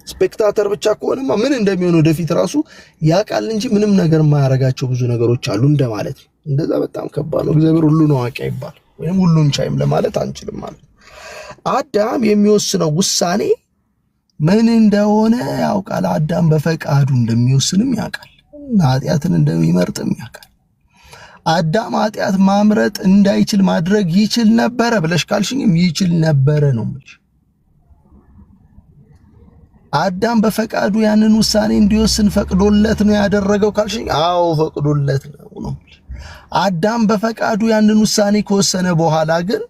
ስፔክታተር ብቻ ከሆነማ ምን እንደሚሆን ወደፊት ራሱ ያውቃል እንጂ ምንም ነገር የማያረጋቸው ብዙ ነገሮች አሉ እንደማለት ነው። እንደዛ በጣም ከባድ ነው። እግዚአብሔር ሁሉን አዋቂ ይባል ወይም ሁሉን ቻይም ለማለት አንችልም ማለት ነው። አዳም የሚወስነው ውሳኔ ምን እንደሆነ ያውቃል። አዳም በፈቃዱ እንደሚወስንም ያውቃል። ኃጢአትን እንደሚመርጥም ያውቃል። አዳም ኃጢአት ማምረጥ እንዳይችል ማድረግ ይችል ነበረ ብለሽ ካልሽኝም ይችል ነበረ ነው የምልሽ። አዳም በፈቃዱ ያንን ውሳኔ እንዲወስን ፈቅዶለት ነው ያደረገው ካልሽኝ አዎ ፈቅዶለት ነው። አዳም በፈቃዱ ያንን ውሳኔ ከወሰነ በኋላ ግን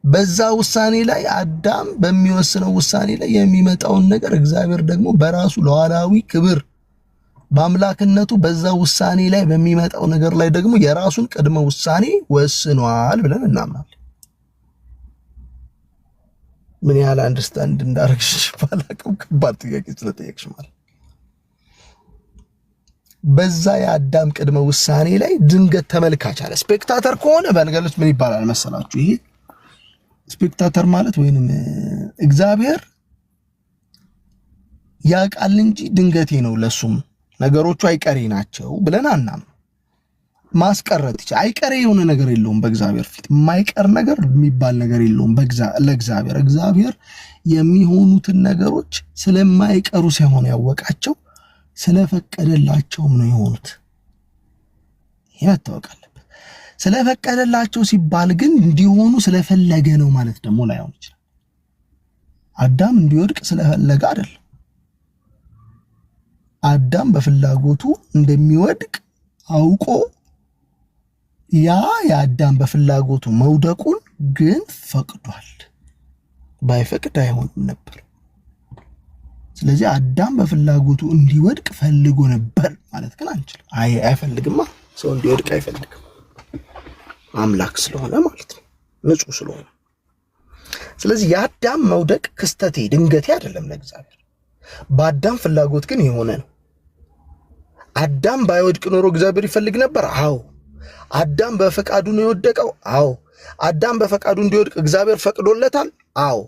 በዛ ውሳኔ ላይ አዳም በሚወስነው ውሳኔ ላይ የሚመጣውን ነገር እግዚአብሔር ደግሞ በራሱ ለዋላዊ ክብር በአምላክነቱ በዛ ውሳኔ ላይ በሚመጣው ነገር ላይ ደግሞ የራሱን ቅድመ ውሳኔ ወስኗል ብለን እናምናለን። ምን ያህል አንደርስታንድ እንዳረግሽ ባላቅም ከባድ ጥያቄ ስለጠየቅሽ ማለት በዛ የአዳም ቅድመ ውሳኔ ላይ ድንገት ተመልካች አለ። ስፔክታተር ከሆነ በነገሮች ምን ይባላል መሰላችሁ? ይሄ ስፔክታተር ማለት ወይንም እግዚአብሔር ያውቃል እንጂ ድንገቴ ነው ለሱም ነገሮቹ አይቀሬ ናቸው ብለን አናም ማስቀረት ይችላል። አይቀሬ የሆነ ነገር የለውም በእግዚአብሔር ፊት የማይቀር ነገር የሚባል ነገር የለውም ለእግዚአብሔር። እግዚአብሔር የሚሆኑትን ነገሮች ስለማይቀሩ ሳይሆን ያወቃቸው ስለፈቀደላቸውም ነው የሆኑት። ይሄ መታወቅ አለበት። ስለፈቀደላቸው ሲባል ግን እንዲሆኑ ስለፈለገ ነው ማለት ደግሞ ላይሆን ይችላል። አዳም እንዲወድቅ ስለፈለገ አይደለም። አዳም በፍላጎቱ እንደሚወድቅ አውቆ ያ የአዳም በፍላጎቱ መውደቁን ግን ፈቅዷል። ባይፈቅድ አይሆንም ነበር። ስለዚህ አዳም በፍላጎቱ እንዲወድቅ ፈልጎ ነበር ማለት ግን አንችልም። አይፈልግማ። ሰው እንዲወድቅ አይፈልግም። አምላክ ስለሆነ ማለት ነው፣ ንጹህ ስለሆነ። ስለዚህ የአዳም መውደቅ ክስተቴ ድንገቴ አይደለም ለእግዚአብሔር። በአዳም ፍላጎት ግን የሆነ ነው። አዳም ባይወድቅ ኖሮ እግዚአብሔር ይፈልግ ነበር? አዎ። አዳም በፈቃዱ ነው የወደቀው? አዎ። አዳም በፈቃዱ እንዲወድቅ እግዚአብሔር ፈቅዶለታል? አዎ።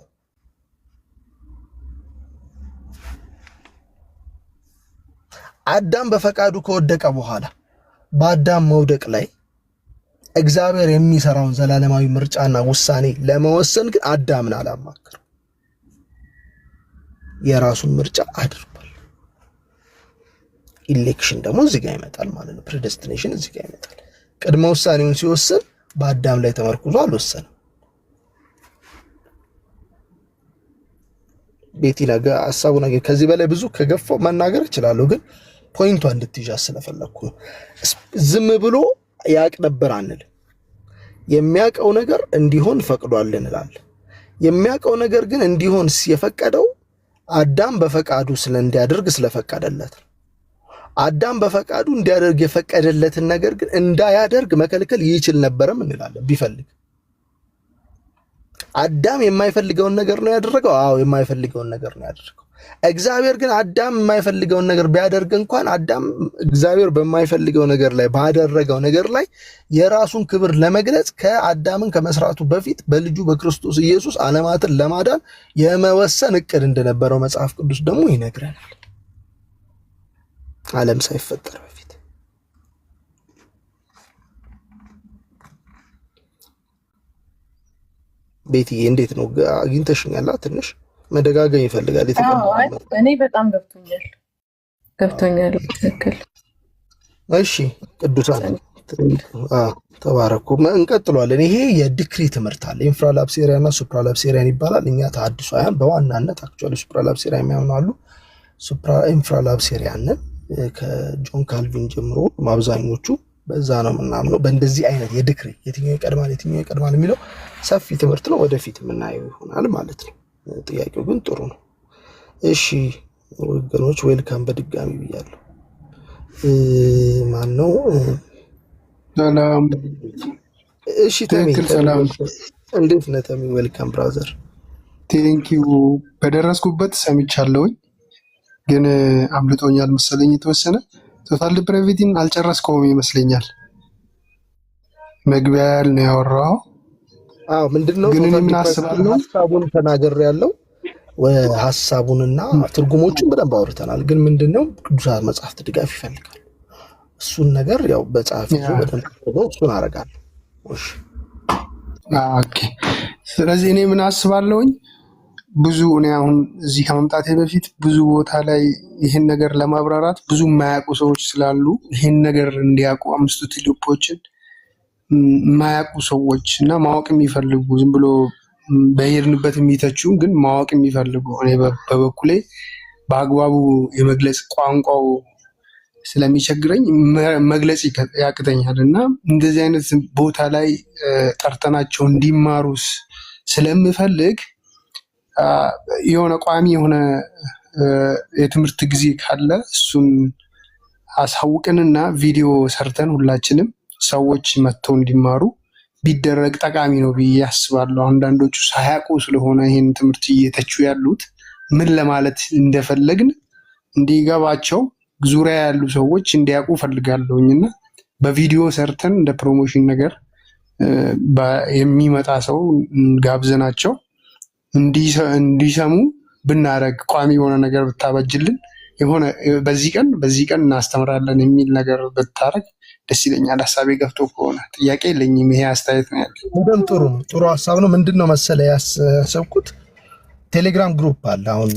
አዳም በፈቃዱ ከወደቀ በኋላ በአዳም መውደቅ ላይ እግዚአብሔር የሚሰራውን ዘላለማዊ ምርጫና ውሳኔ ለመወሰን ግን አዳምን አላማከረም። የራሱን ምርጫ አድርጓል። ኢሌክሽን ደግሞ እዚህ ጋር ይመጣል ማለት ነው። ፕሬዴስቲኔሽን እዚህ ጋር ይመጣል። ቅድመ ውሳኔውን ሲወስን በአዳም ላይ ተመርኩዞ አልወሰንም። ቤቲ ነገ ሐሳቡ ነገ ከዚህ በላይ ብዙ ከገፋው መናገር እችላለሁ፣ ግን ፖይንቷ እንድትይዣ ስለፈለኩ ነው። ዝም ብሎ ያቅ ነበር አንል። የሚያቀው ነገር እንዲሆን ፈቅዷል እንላለን። የሚያቀው ነገር ግን እንዲሆን የፈቀደው አዳም በፈቃዱ እንዲያደርግ ስለፈቀደለት ነው። አዳም በፈቃዱ እንዲያደርግ የፈቀደለትን ነገር ግን እንዳያደርግ መከልከል ይችል ነበርም እንላለን ቢፈልግ። አዳም የማይፈልገውን ነገር ነው ያደረገው? አዎ የማይፈልገውን ነገር ነው ያደረገው። እግዚአብሔር ግን አዳም የማይፈልገውን ነገር ቢያደርግ እንኳን አዳም እግዚአብሔር በማይፈልገው ነገር ላይ ባደረገው ነገር ላይ የራሱን ክብር ለመግለጽ ከአዳምን ከመስራቱ በፊት በልጁ በክርስቶስ ኢየሱስ ዓለማትን ለማዳን የመወሰን እቅድ እንደነበረው መጽሐፍ ቅዱስ ደግሞ ይነግረናል። ዓለም ሳይፈጠር በፊት ቤትዬ እንዴት ነው? አግኝተሽኛል? ትንሽ መደጋገም ይፈልጋል። እኔ በጣም ገብቶኛል። ትክክል። እሺ ቅዱሳን ተባረኩ። እንቀጥሏለን። ይሄ የዲክሪ ትምህርት አለ። ኢንፍራላፕሴሪያ እና ሱፕራላፕሴሪያን ይባላል። እኛ ተሐድሷያን በዋናነት አክቹዋሊ ሱፕራላፕሴሪያ የሚያምኑ አሉ። ኢንፍራላፕሴሪያንን ከጆን ካልቪን ጀምሮ አብዛኞቹ በዛ ነው የምናምነው። በእንደዚህ አይነት የዲክሪ የትኛው ይቀድማል የሚለው ሰፊ ትምህርት ነው። ወደፊት የምናየው ይሆናል ማለት ነው። ጥያቄው ግን ጥሩ ነው። እሺ ወገኖች ዌልካም በድጋሚ ብያለሁ። ማን ነው? ሰላም። እሺ ተሚ፣ እንዴት ነህ ተሚ? ዌልካም ብራዘር። ቴንኪዩ። በደረስኩበት ሰምቻለሁኝ ግን አምልጦኛል መሰለኝ የተወሰነ። ቶታል ዲፕራቪቲን አልጨረስከውም ይመስለኛል። መግቢያ ያህል ነው ያወራው። ምንድነው ግን እኔ ምን አስባለሁ ሐሳቡን ተናገር ያለው ሐሳቡንና ትርጉሞቹን በደንብ አውርተናል። ግን ምንድነው ቅዱሳት መጽሐፍት ድጋፍ ይፈልጋል። እሱን ነገር ያው በጻፍ ይዞ በደንብ እሱን አረጋለሁ። እሺ ኦኬ። ስለዚህ እኔ ምን አስባለሁኝ ብዙ እኔ አሁን እዚህ ከመምጣቴ በፊት ብዙ ቦታ ላይ ይህን ነገር ለማብራራት ብዙ የማያውቁ ሰዎች ስላሉ ይህን ነገር እንዲያውቁ 5 ቲሎፖችን የማያውቁ ሰዎች እና ማወቅ የሚፈልጉ ዝም ብሎ በሄድንበት የሚተቹ ግን ማወቅ የሚፈልጉ እኔ በበኩሌ በአግባቡ የመግለጽ ቋንቋው ስለሚቸግረኝ መግለጽ ያቅተኛል እና እንደዚህ አይነት ቦታ ላይ ጠርተናቸው እንዲማሩስ ስለምፈልግ የሆነ ቋሚ የሆነ የትምህርት ጊዜ ካለ እሱን አሳውቅንና ቪዲዮ ሰርተን ሁላችንም ሰዎች መጥተው እንዲማሩ ቢደረግ ጠቃሚ ነው ብዬ አስባለሁ። አንዳንዶቹ ሳያውቁ ስለሆነ ይህን ትምህርት እየተቹ ያሉት ምን ለማለት እንደፈለግን እንዲገባቸው ዙሪያ ያሉ ሰዎች እንዲያውቁ ፈልጋለሁኝና በቪዲዮ ሰርተን እንደ ፕሮሞሽን ነገር የሚመጣ ሰው ጋብዘናቸው እንዲሰሙ ብናረግ ቋሚ የሆነ ነገር ብታበጅልን የሆነ በዚህ ቀን እናስተምራለን የሚል ነገር ብታረግ ደስ ይለኛል። ሀሳቤ ገብቶ ከሆነ ጥያቄ የለኝም። ይሄ አስተያየት ነው ያለኝ። በጣም ጥሩ ሀሳብ ነው። ምንድነው መሰለ ያሰብኩት ቴሌግራም ግሩፕ አለ። አሁን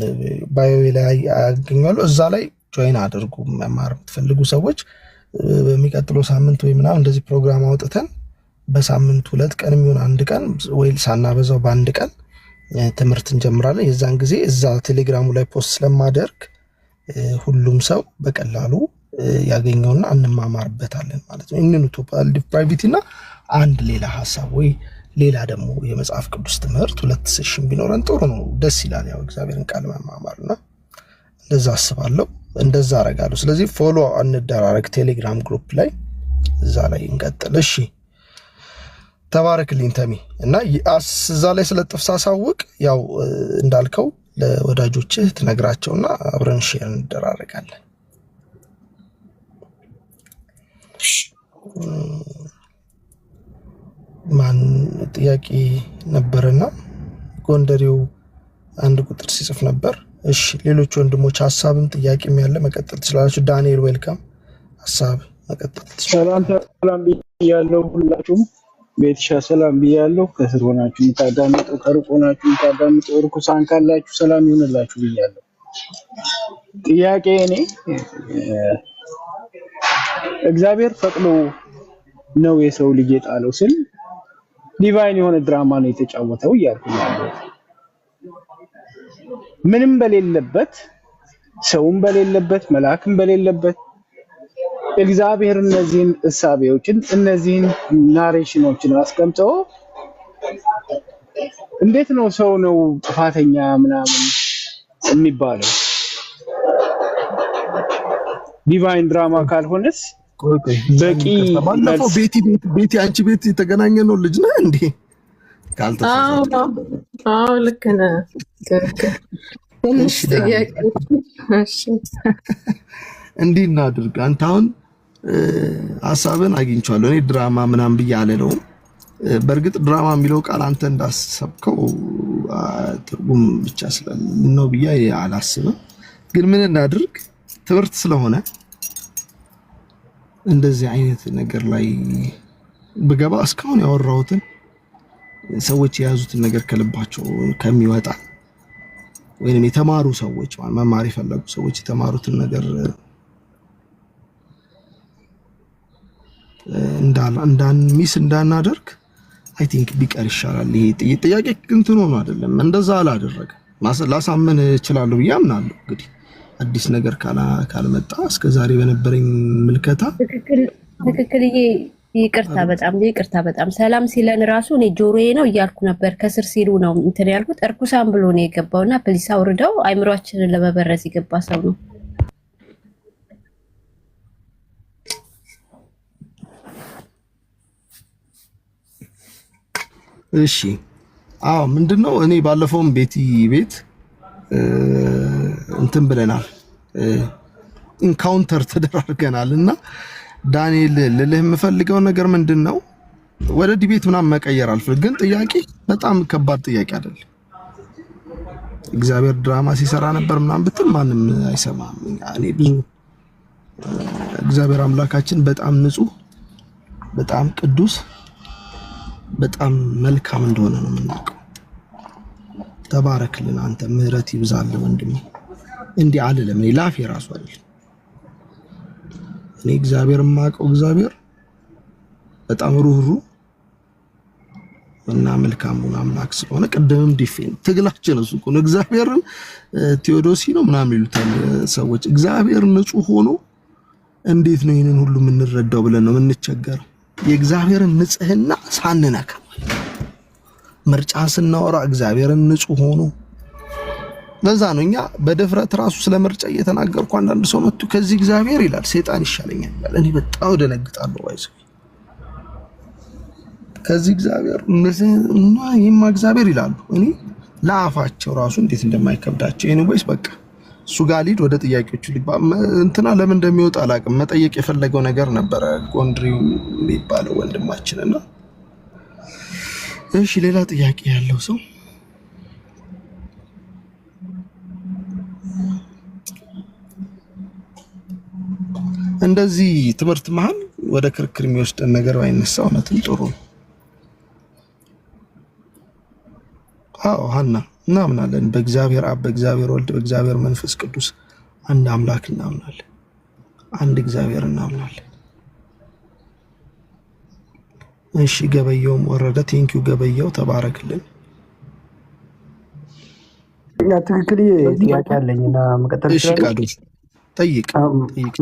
ባዮ ላይ ያገኛሉ። እዛ ላይ ጆይን አድርጉ። መማር የምትፈልጉ ሰዎች በሚቀጥለው ሳምንት ወይ ምናምን እንደዚህ ፕሮግራም አውጥተን በሳምንት 2 ቀን የሚሆን 1 ቀን ወይ ሳናበዛው በአንድ ቀን ትምህርት እንጀምራለን። የዛን ጊዜ እዛ ቴሌግራሙ ላይ ፖስት ስለማደርግ ሁሉም ሰው በቀላሉ ያገኘውና እንማማርበታለን ማለት ነው። ኢንኑ ቶታል ፕራይቬቲ እና አንድ ሌላ ሐሳብ ወይ ሌላ ደግሞ የመጽሐፍ ቅዱስ ትምህርት 2 ሴሽን ቢኖረን ጥሩ ነው። ደስ ይላል። ያው እግዚአብሔርን ቃል መማማርና እንደዛ አስባለሁ። እንደዛ አረጋለሁ። ስለዚህ ፎሎ እንደራረግ ቴሌግራም ግሩፕ ላይ እዛ ላይ እንቀጥል። እሺ ተባረክልኝ ተሚ እና እዛ ላይ ስለጥፍ ሳሳውቅ ያው እንዳልከው ለወዳጆችህ ትነግራቸውና አብረን ሼር እንደራረጋለን። ማን ጥያቄ ነበርና ጎንደሬው 1 ቁጥር ሲጽፍ ነበር። እሺ ሌሎች ወንድሞች ሐሳብም ጥያቄም ያለ መቀጠል ትችላላችሁ። ዳንኤል ዌልካም ሐሳብ መቀጠል ትችላላችሁ። ሰላም ብያለሁ ሁላችሁም። ቤትሻ ሰላም ብያለሁ። ከስር ሆናችሁ የምታዳምጡ ከሩቅ ሆናችሁ የምታዳምጡ ርኩሳን ካላችሁ ሰላም ይሁንላችሁ ብያለሁ። ጥያቄ እኔ እግዚአብሔር ፈቅዶ ነው የሰው ልጅ የጣለው ስል ዲቫይን የሆነ ድራማ ነው የተጫወተው እያልኩኝ ያለው ምንም በሌለበት ሰውም በሌለበት መልአክም በሌለበት እግዚአብሔር እነዚህን እሳቤዎችን እነዚህን ናሬሽኖችን አስቀምጦ እንዴት ነው ሰው ነው ጥፋተኛ ምናምን የሚባለው? ዲቫይን ድራማ ካልሆነስ በቂ ባለፈው ቤቲ አንቺ ቤት የተገናኘ ነው ልጅ ነህ እንዴ? አዎ ልክ ነህ። ትንሽ ጥያቄ እንዲህ እናድርግ። አንተ አሁን ሐሳብን አግኝቻለሁ። እኔ ድራማ ምናምን ብዬ አልለውም። በእርግጥ ድራማ የሚለው ቃል አንተ እንዳሰብከው ትርጉም ብቻ ነው ብዬ አላስብም። ግን ምን እናድርግ ትምህርት ስለሆነ እንደዚህ አይነት ነገር ላይ ብገባ እስካሁን ያወራሁትን ሰዎች የያዙትን ነገር ከልባቸው ከሚወጣ ወይንም የተማሩ ሰዎች መማር የፈለጉ ሰዎች የተማሩትን ነገር እንዳናደርግ አይ ቲንክ ቢቀር ይሻላል። ይሄ ጥያቄ እንትን ሆኖ አይደለም፣ እንደዛ አላደረገ ላሳምን እችላለሁ ብዬ አምናለሁ። እንግዲህ አዲስ ነገር ካልመጣ እስከዛሬ በነበረኝ ምልከታ ትክክልዬ። ይቅርታ በጣም ሰላም ሲለን ራሱ እኔ ጆሮዬ ነው እያልኩ ነበር። ከስር ሲሉ ነው እንትን ያልኩት። እርኩሳን ብሎ ነው የገባውና ፕሊስ አውርደው። አይምሯችንን ለመበረዝ የገባ ሰው ነው። እሺ አዎ ምንድነው እኔ ባለፈውም ቤቲ ቤት እንትን ብለናል፣ ኢንካውንተር ተደራርገናል እና ዳንኤል ልልህ የምፈልገው ነገር ምንድነው ወደ ዲቤት ምናምን መቀየር አልፈልግም፣ ግን ጥያቄ በጣም ከባድ ጥያቄ አይደለም። እግዚአብሔር ድራማ ሲሰራ ነበር ምናምን ብትል ማንም አይሰማም። እኔ ብዙ እግዚአብሔር አምላካችን በጣም ንጹህ፣ በጣም ቅዱስ፣ በጣም መልካም እንደሆነ ነው የምናውቀው። ተባረክልን አንተ፣ ምህረት ይብዛል ወንድሜ። እንዲህ አልልም እኔ ላፌ ራሱ አይደለም። እኔ እግዚአብሔር የማውቀው እግዚአብሔር በጣም ሩህሩህ እና መልካም አምላክ ስለሆነ ቅድምም ዲፌን ትግላችን እሱ እኮ ነው። እግዚአብሔርን ቴዎዶሲ ነው ምናምን ይሉታል ሰዎች። እግዚአብሔር ንጹህ ሆኖ እንዴት ነው ይሄንን ሁሉ የምንረዳው ብለን ነው የምንቸገረው። የእግዚአብሔርን ንጽህና ሳንነካ ምርጫ ስናወራ እግዚአብሔርን ንጹህ ሆኖ ለዛ ነው እኛ በድፍረት ራሱ ስለ ምርጫ እየተናገርኩ አንዳንድ ሰው መጥቶ ከዚህ እግዚአብሔር ይላል ሰይጣን ይሻለኛል ይላል። እኔ በጣም ደነግጣለሁ። አይዞህ ከዚህ እግዚአብሔር እና ይሄማ እግዚአብሔር ይላሉ። እኔ ለአፋቸው ራሱ እንዴት እንደማይከብዳቸው ኤኒዌይስ በቃ እሱ ጋር ሊድ ወደ ጥያቄዎቹ ልባ እንትና ለምን እንደሚወጣ አላውቅም። መጠየቅ የፈለገው ነገር ነበረ ጎንድሪው የሚባለው ወንድማችንና እሺ ሌላ ጥያቄ ያለው ሰው እንደዚህ ትምህርት መሃል ወደ ክርክር የሚወስደን ነገር ባይነሳ እውነትም ጥሩ ነው። አዎ ሀና እናምናለን በእግዚአብሔር አብ፣ በእግዚአብሔር ወልድ፣ በእግዚአብሔር መንፈስ ቅዱስ አንድ አምላክ እናምናለን። አንድ እግዚአብሔር እናምናለን። እሺ ገበየውም ወረደ። ቴንኪው ገበየው ተባረክልን። ያ ትክክል። ጥያቄ አለኝና መቀጠል እሺ ቃዱ ጠይቅ።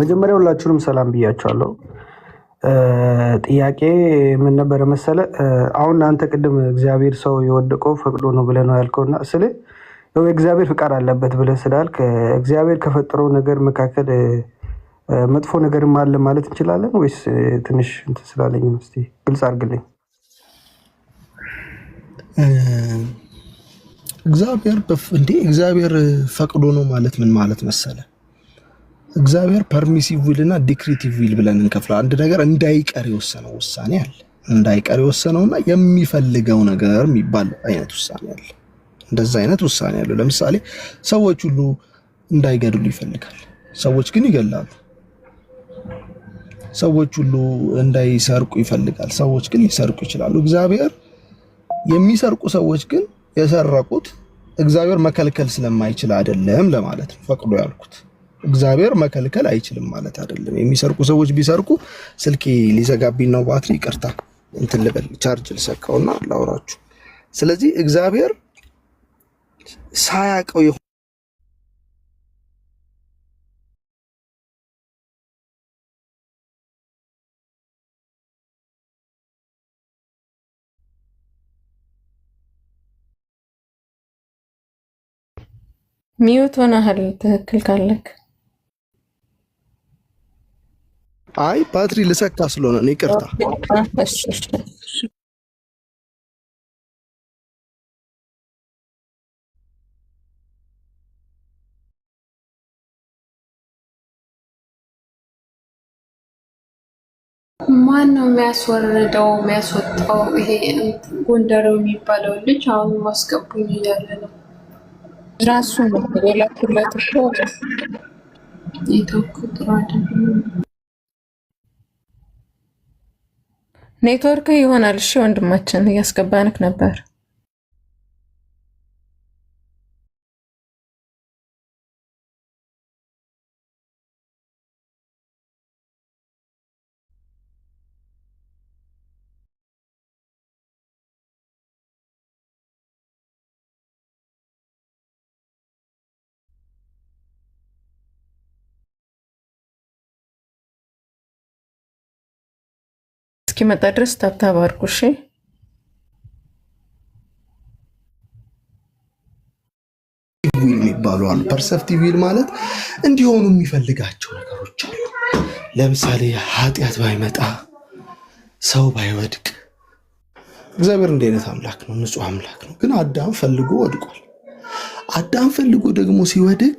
መጀመሪያ ሁላችሁንም ሰላም ብያችኋለሁ። ጥያቄ ምን ነበረ መሰለ? አሁን አንተ ቅድም እግዚአብሔር ሰው የወደቀው ፈቅዶ ነው ብለህ ነው ያልከውና ስለ እግዚአብሔር ፍቃድ አለበት ብለህ ስላልክ እግዚአብሔር ከፈጠረው ነገር መካከል መጥፎ ነገርም አለ ማለት እንችላለን ወይስ ትንሽ እንትን ስላለኝ ነው? እስቲ ግልጽ አድርግልኝ። እግዚአብሔር ፈቅዶ ነው ማለት ምን ማለት መሰለ? እግዚአብሔር ፐርሚሲቭ ዊል እና ዲክሪቲቭ ዊል ብለን እንከፍላለን። አንድ ነገር እንዳይቀር የወሰነው ውሳኔ አለ። እንዳይቀር የወሰነውና የሚፈልገው ነገር የሚባል አይነት ውሳኔ አለ። እንደዛ አይነት ውሳኔ አለ። ለምሳሌ ሰዎች ሁሉ እንዳይገድሉ ይፈልጋል፣ ሰዎች ግን ይገላሉ። ሰዎች ሁሉ እንዳይሰርቁ ይፈልጋል፣ ሰዎች ግን ሊሰርቁ ይችላሉ። እግዚአብሔር የሚሰርቁ ሰዎች ግን የሰረቁት እግዚአብሔር መከልከል ስለማይችል አይደለም ለማለት ነው ፈቅዶ ያልኩት። እግዚአብሔር መከልከል አይችልም ማለት አይደለም። የሚሰርቁ ሰዎች ቢሰርቁ ስልኬ ሊዘጋብኝ ነው፣ ባትሪ ይቅርታ እንትን ልበል ቻርጅ ልሰካውና ላውራችሁ። ስለዚህ እግዚአብሔር ሳያውቀው ሚዩት ሆነሃል። ትክክል ካለክ አይ ባትሪ ልሰካ ስለሆነ ነው ይቅርታ። ማን ነው የሚያስወርደው የሚያስወጣው? ይሄ ጎንደሬው የሚባለው ልጅ አሁን ማስገቡኝ እያለ ነው ራሱ ነው የላኩለት እኮ ኔትወርክ ይሆናል። እሺ ወንድማችን እያስገባንክ ነበር። እስኪመጣ ድረስ ታብታብ አድርጉ። እሺ ዊል የሚባሉ አሉ። ፐርሰፕቲቭ ዊል ማለት እንዲሆኑ የሚፈልጋቸው ነገሮች አሉ። ለምሳሌ ኃጢአት ባይመጣ፣ ሰው ባይወድቅ። እግዚአብሔር እንዲህ አይነት አምላክ ነው፣ ንጹህ አምላክ ነው። ግን አዳም ፈልጎ ወድቋል። አዳም ፈልጎ ደግሞ ሲወድቅ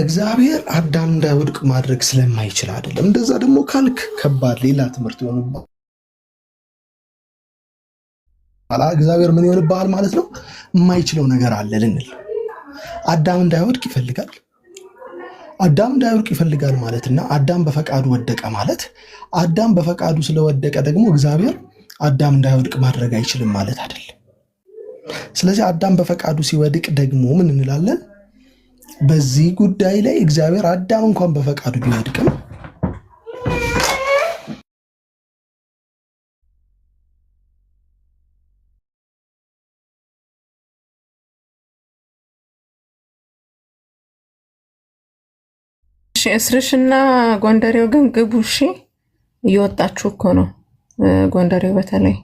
እግዚአብሔር አዳም እንዳይወድቅ ማድረግ ስለማይችል አይደለም። እንደዛ ደግሞ ካልክ ከባድ ሌላ ትምህርት ይሆንባል። እግዚአብሔር ምን ይሆንብሃል ማለት ነው? የማይችለው ነገር አለ ልንል። አዳም እንዳይወድቅ ይፈልጋል። አዳም እንዳይወድቅ ይፈልጋል ማለትና አዳም በፈቃዱ ወደቀ ማለት አዳም በፈቃዱ ስለወደቀ ደግሞ እግዚአብሔር አዳም እንዳይወድቅ ማድረግ አይችልም ማለት አይደለም። ስለዚህ አዳም በፈቃዱ ሲወድቅ ደግሞ ምን እንላለን? በዚህ ጉዳይ ላይ እግዚአብሔር አዳም እንኳን በፈቃዱ ቢወድቅም እስርሽና ጎንደሬው ግን ግቡ። እሺ እየወጣችሁ እኮ ነው። ጎንደሬው በተለይ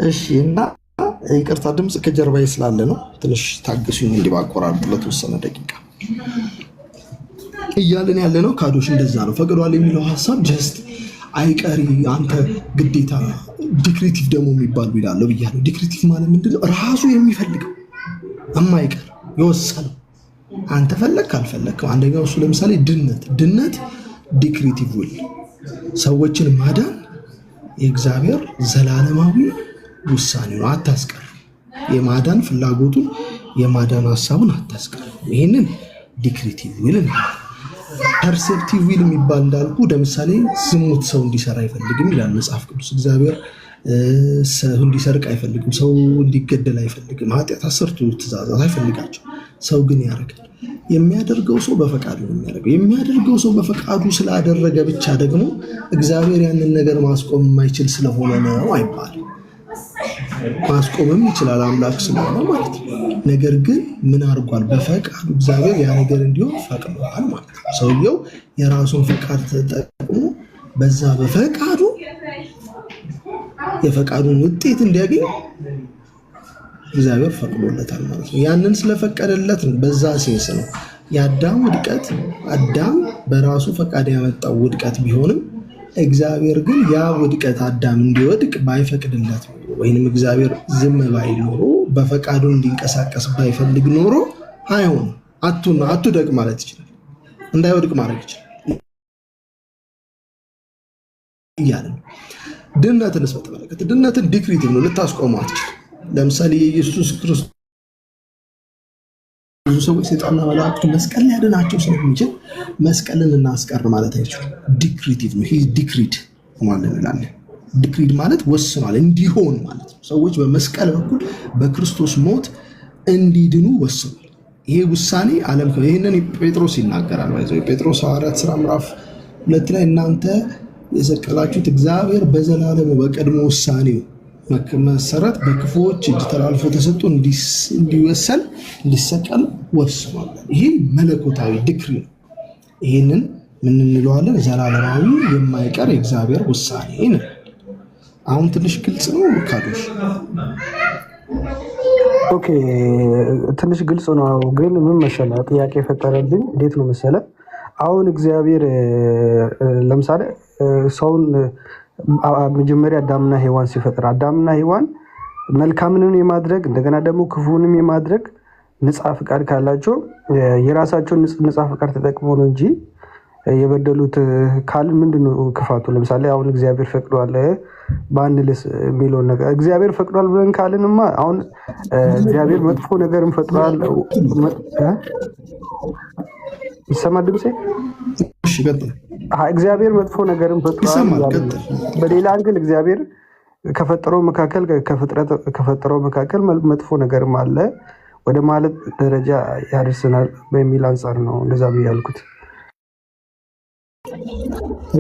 እሺ። እና ይቅርታ ድምፅ ከጀርባዬ ስላለ ነው። ትንሽ ታግሱኝ እንዲባቆራል ለተወሰነ ደቂቃ እያለን ያለ ነው። ካዶሽ እንደዛ ነው። ፈቅዷል የሚለው ሀሳብ ጀስት አይቀሪ አንተ ግዴታ ዲክሪቲቭ ደግሞ የሚባሉ ይላለው ብያለሁ። ዲክሪቲቭ ማለት ምንድነው? ራሱ የሚፈልገው የማይቀር የወሰነው አንተ ፈለግክ አልፈለግክም። አንደኛው እሱ ለምሳሌ ድነት ዲክሪቲቭ ዊል ሰዎችን ማዳን የእግዚአብሔር ዘላለማዊ ውሳኔ ነው። አታስቀር። የማዳን ፍላጎቱን የማዳን ሀሳቡን አታስቀር። ይህንን ዲክሪቲቭ ዊል ነው። ፐርሴፕቲቭ ዊል የሚባል እንዳልኩ ለምሳሌ ዝሙት ሰው እንዲሰራ አይፈልግም ይላል መጽሐፍ ቅዱስ። እግዚአብሔር ሰው እንዲሰርቅ አይፈልግም፣ ሰው እንዲገደል አይፈልግም። ኃጢአት 10ቱ ትእዛዛት አይፈልጋቸው። ሰው ግን ያደርጋል። የሚያደርገው ሰው በፈቃዱ ነው የሚያደርገው። የሚያደርገው ሰው በፈቃዱ ስላደረገ ብቻ ደግሞ እግዚአብሔር ያንን ነገር ማስቆም የማይችል ስለሆነ ነው አይባልም። ማስቆምም ይችላል አምላክ ስለሆነ ማለት ነው። ነገር ግን ምን አድርጓል? በፈቃዱ እግዚአብሔር ያ ነገር እንዲሆን ፈቅዷል ማለት ነው። ሰውየው የራሱን ፈቃድ ተጠቅሞ በዛ በፈቃዱ የፈቃዱን ውጤት እንዲያገኝ እግዚአብሔር ፈቅዶለታል ማለት ነው። ያንን ስለፈቀደለት ነው። በዛ ሴንስ ነው የአዳም ውድቀት አዳም በራሱ ፈቃድ ያመጣው ውድቀት ቢሆንም እግዚአብሔር ግን ያ ውድቀት አዳም እንዲወድቅ ባይፈቅድለት ወይንም እግዚአብሔር ዝም ባይል ኖሮ በፈቃዱ እንዲንቀሳቀስ ባይፈልግ ኖሮ አይሆንም። አትውደቅ ማለት ይችላል፣ እንዳይወድቅ ማድረግ ይችላል እያለ ነው። ድነትን በተመለከተ ድነትን ዲክሪቲቭ ነው፣ ልታስቆመው አትችልም። ለምሳሌ የኢየሱስ ክርስቶስ ብዙ ሰዎች ሰይጣንና መላእክቱ መስቀል ሊያድናቸው ስለሚችል መስቀልን እናስቀር ማለት አይችልም። ዲክሪቲቭ ነው። ዲክሪድ ማለት እንላለን። ዲክሪድ ማለት ወስኗል እንዲሆን ማለት ነው። ሰዎች በመስቀል በኩል በክርስቶስ ሞት እንዲድኑ ወስኗል። ይሄ ውሳኔ ዓለም ይህንን ጴጥሮስ ይናገራል። ጴጥሮስ ሐዋርያት ሥራ ምዕራፍ 2 ላይ እናንተ የሰቀላችሁት እግዚአብሔር በዘላለሙ በቀድሞ ውሳኔው መሰረት በክፉዎች እጅ ተላልፎ ተሰጥቶ እንዲወሰን እንዲሰቀል ወስኗል። ይሄ መለኮታዊ ዲክሪ ነው። ይህንን ምን እንለዋለን? ዘላለማዊ የማይቀር የእግዚአብሔር ውሳኔ ነው። አሁን ትንሽ ግልጽ ነው ካዶሽ? ኦኬ፣ ትንሽ ግልጽ ነው። ግን ምን መሰለህ ጥያቄ የፈጠረብኝ እንዴት ነው መሰለህ? አሁን እግዚአብሔር ለምሳሌ ሰውን መጀመሪያ አዳምና ሔዋን ሲፈጥር አዳምና ሔዋን መልካምንም የማድረግ እንደገና ደግሞ ክፉንም የማድረግ ነፃ ፍቃድ ካላቸው የራሳቸውን ነፃ ፍቃድ ተጠቅመው ነው እንጂ የበደሉት ካልን ምንድነው ክፋቱ? ለምሳሌ አሁን እግዚአብሔር ፈቅዷል በአንድ ልስ የሚለውን ነገር እግዚአብሔር ፈቅዷል ብለን ካልንማ አሁን እግዚአብሔር መጥፎ ነገርም ፈጥሯል። ይሰማል ድምጼ? እግዚአብሔር መጥፎ ነገርም ፈጥሯል። በሌላ አንግል እግዚአብሔር ከፈጠረው መካከል መጥፎ ነገርም አለ ወደ ማለት ደረጃ ያደርሰናል በሚል አንጻር ነው እንደዛ ብዬ ያልኩት።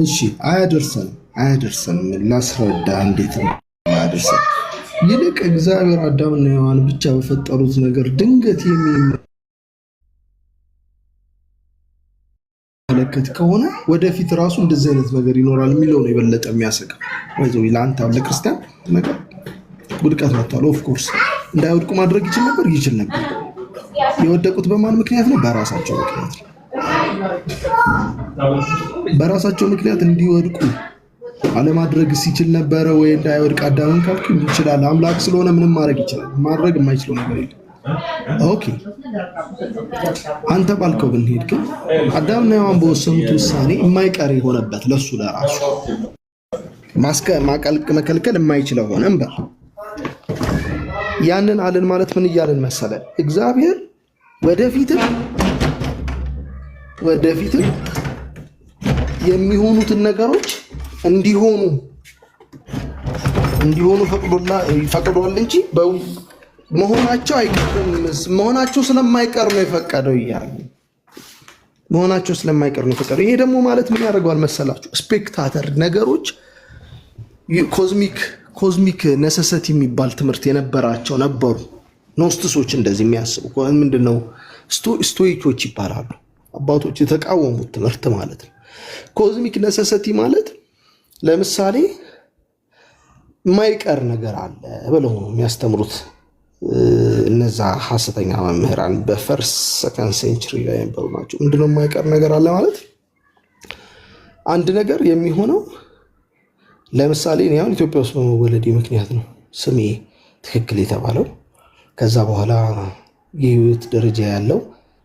እሺ አያደርሰንም። ላስረዳ እንዴት ነው አያደርሰን። ይልቅ እግዚአብሔር አዳምና ሔዋን ብቻ በፈጠሩት ነገር ድንገት የሚመለከት ከሆነ ወደፊት ራሱ እንደዚህ አይነት ነገር ይኖራል የሚለው ነው የበለጠ የሚያሰጋ። ወይዘው ለአንተ ለክርስቲያን ነገር ውድቀት መጥቷል። ኦፍ ኮርስ እንዳይወድቁ ማድረግ ይችል ነበር። የወደቁት በማን ምክንያት ነው? በራሳቸው ምክንያት ነው። በራሳቸው ምክንያት እንዲወድቁ አለማድረግ ሲችል ነበረ ወይ? እንዳይወድቅ አዳምን ካልክ ይችላል። አምላክ ስለሆነ ምንም ማድረግ ይችላል። ማድረግ የማይችለው ነገር የለም። ኦኬ አንተ ባልከው ብንሄድ ግን አዳምና ሔዋን በወሰኑት ውሳኔ የማይቀር የሆነበት ለሱ ለራሱ መከልከል የማይችለው ሆነ እንበል። ያንን አለን ማለት ምን እያለን መሰለ? እግዚአብሔር ወደፊትም የሚሆኑትን ነገሮች እንዲሆኑ ፈቅዷል እንጂ መሆናቸው አይቀርም። መሆናቸው ስለማይቀር ነው የፈቀደው እያለ መሆናቸው ስለማይቀር ነው የፈቀደው። ይሄ ደግሞ ማለት ምን ያደርገዋል መሰላችሁ? ስፔክታተር ነገሮች ኮዝሚክ ነሰሰቲ የሚባል ትምህርት የነበራቸው ነበሩ። ኖስቲሶች እንደዚህ የሚያስቡ ምንድነው ስቶይኮች ይባላሉ። አባቶች የተቃወሙት ትምህርት ማለት ነው። ኮዝሚክ ነሰሰቲ ማለት ለምሳሌ የማይቀር ነገር አለ ብለው ነው የሚያስተምሩት እነዛ ሐሰተኛ መምህራን በፈርስት ሰከንድ ሴንቸሪ ላይ የነበሩ ናቸው። ምንድነው የማይቀር ነገር አለ ማለት? አንድ ነገር የሚሆነው ለምሳሌ እኔ አሁን ኢትዮጵያ ውስጥ በመወለዴ ምክንያት ነው ስሜ ትክክል የተባለው፣ ከዛ በኋላ የህይወት ደረጃ ያለው።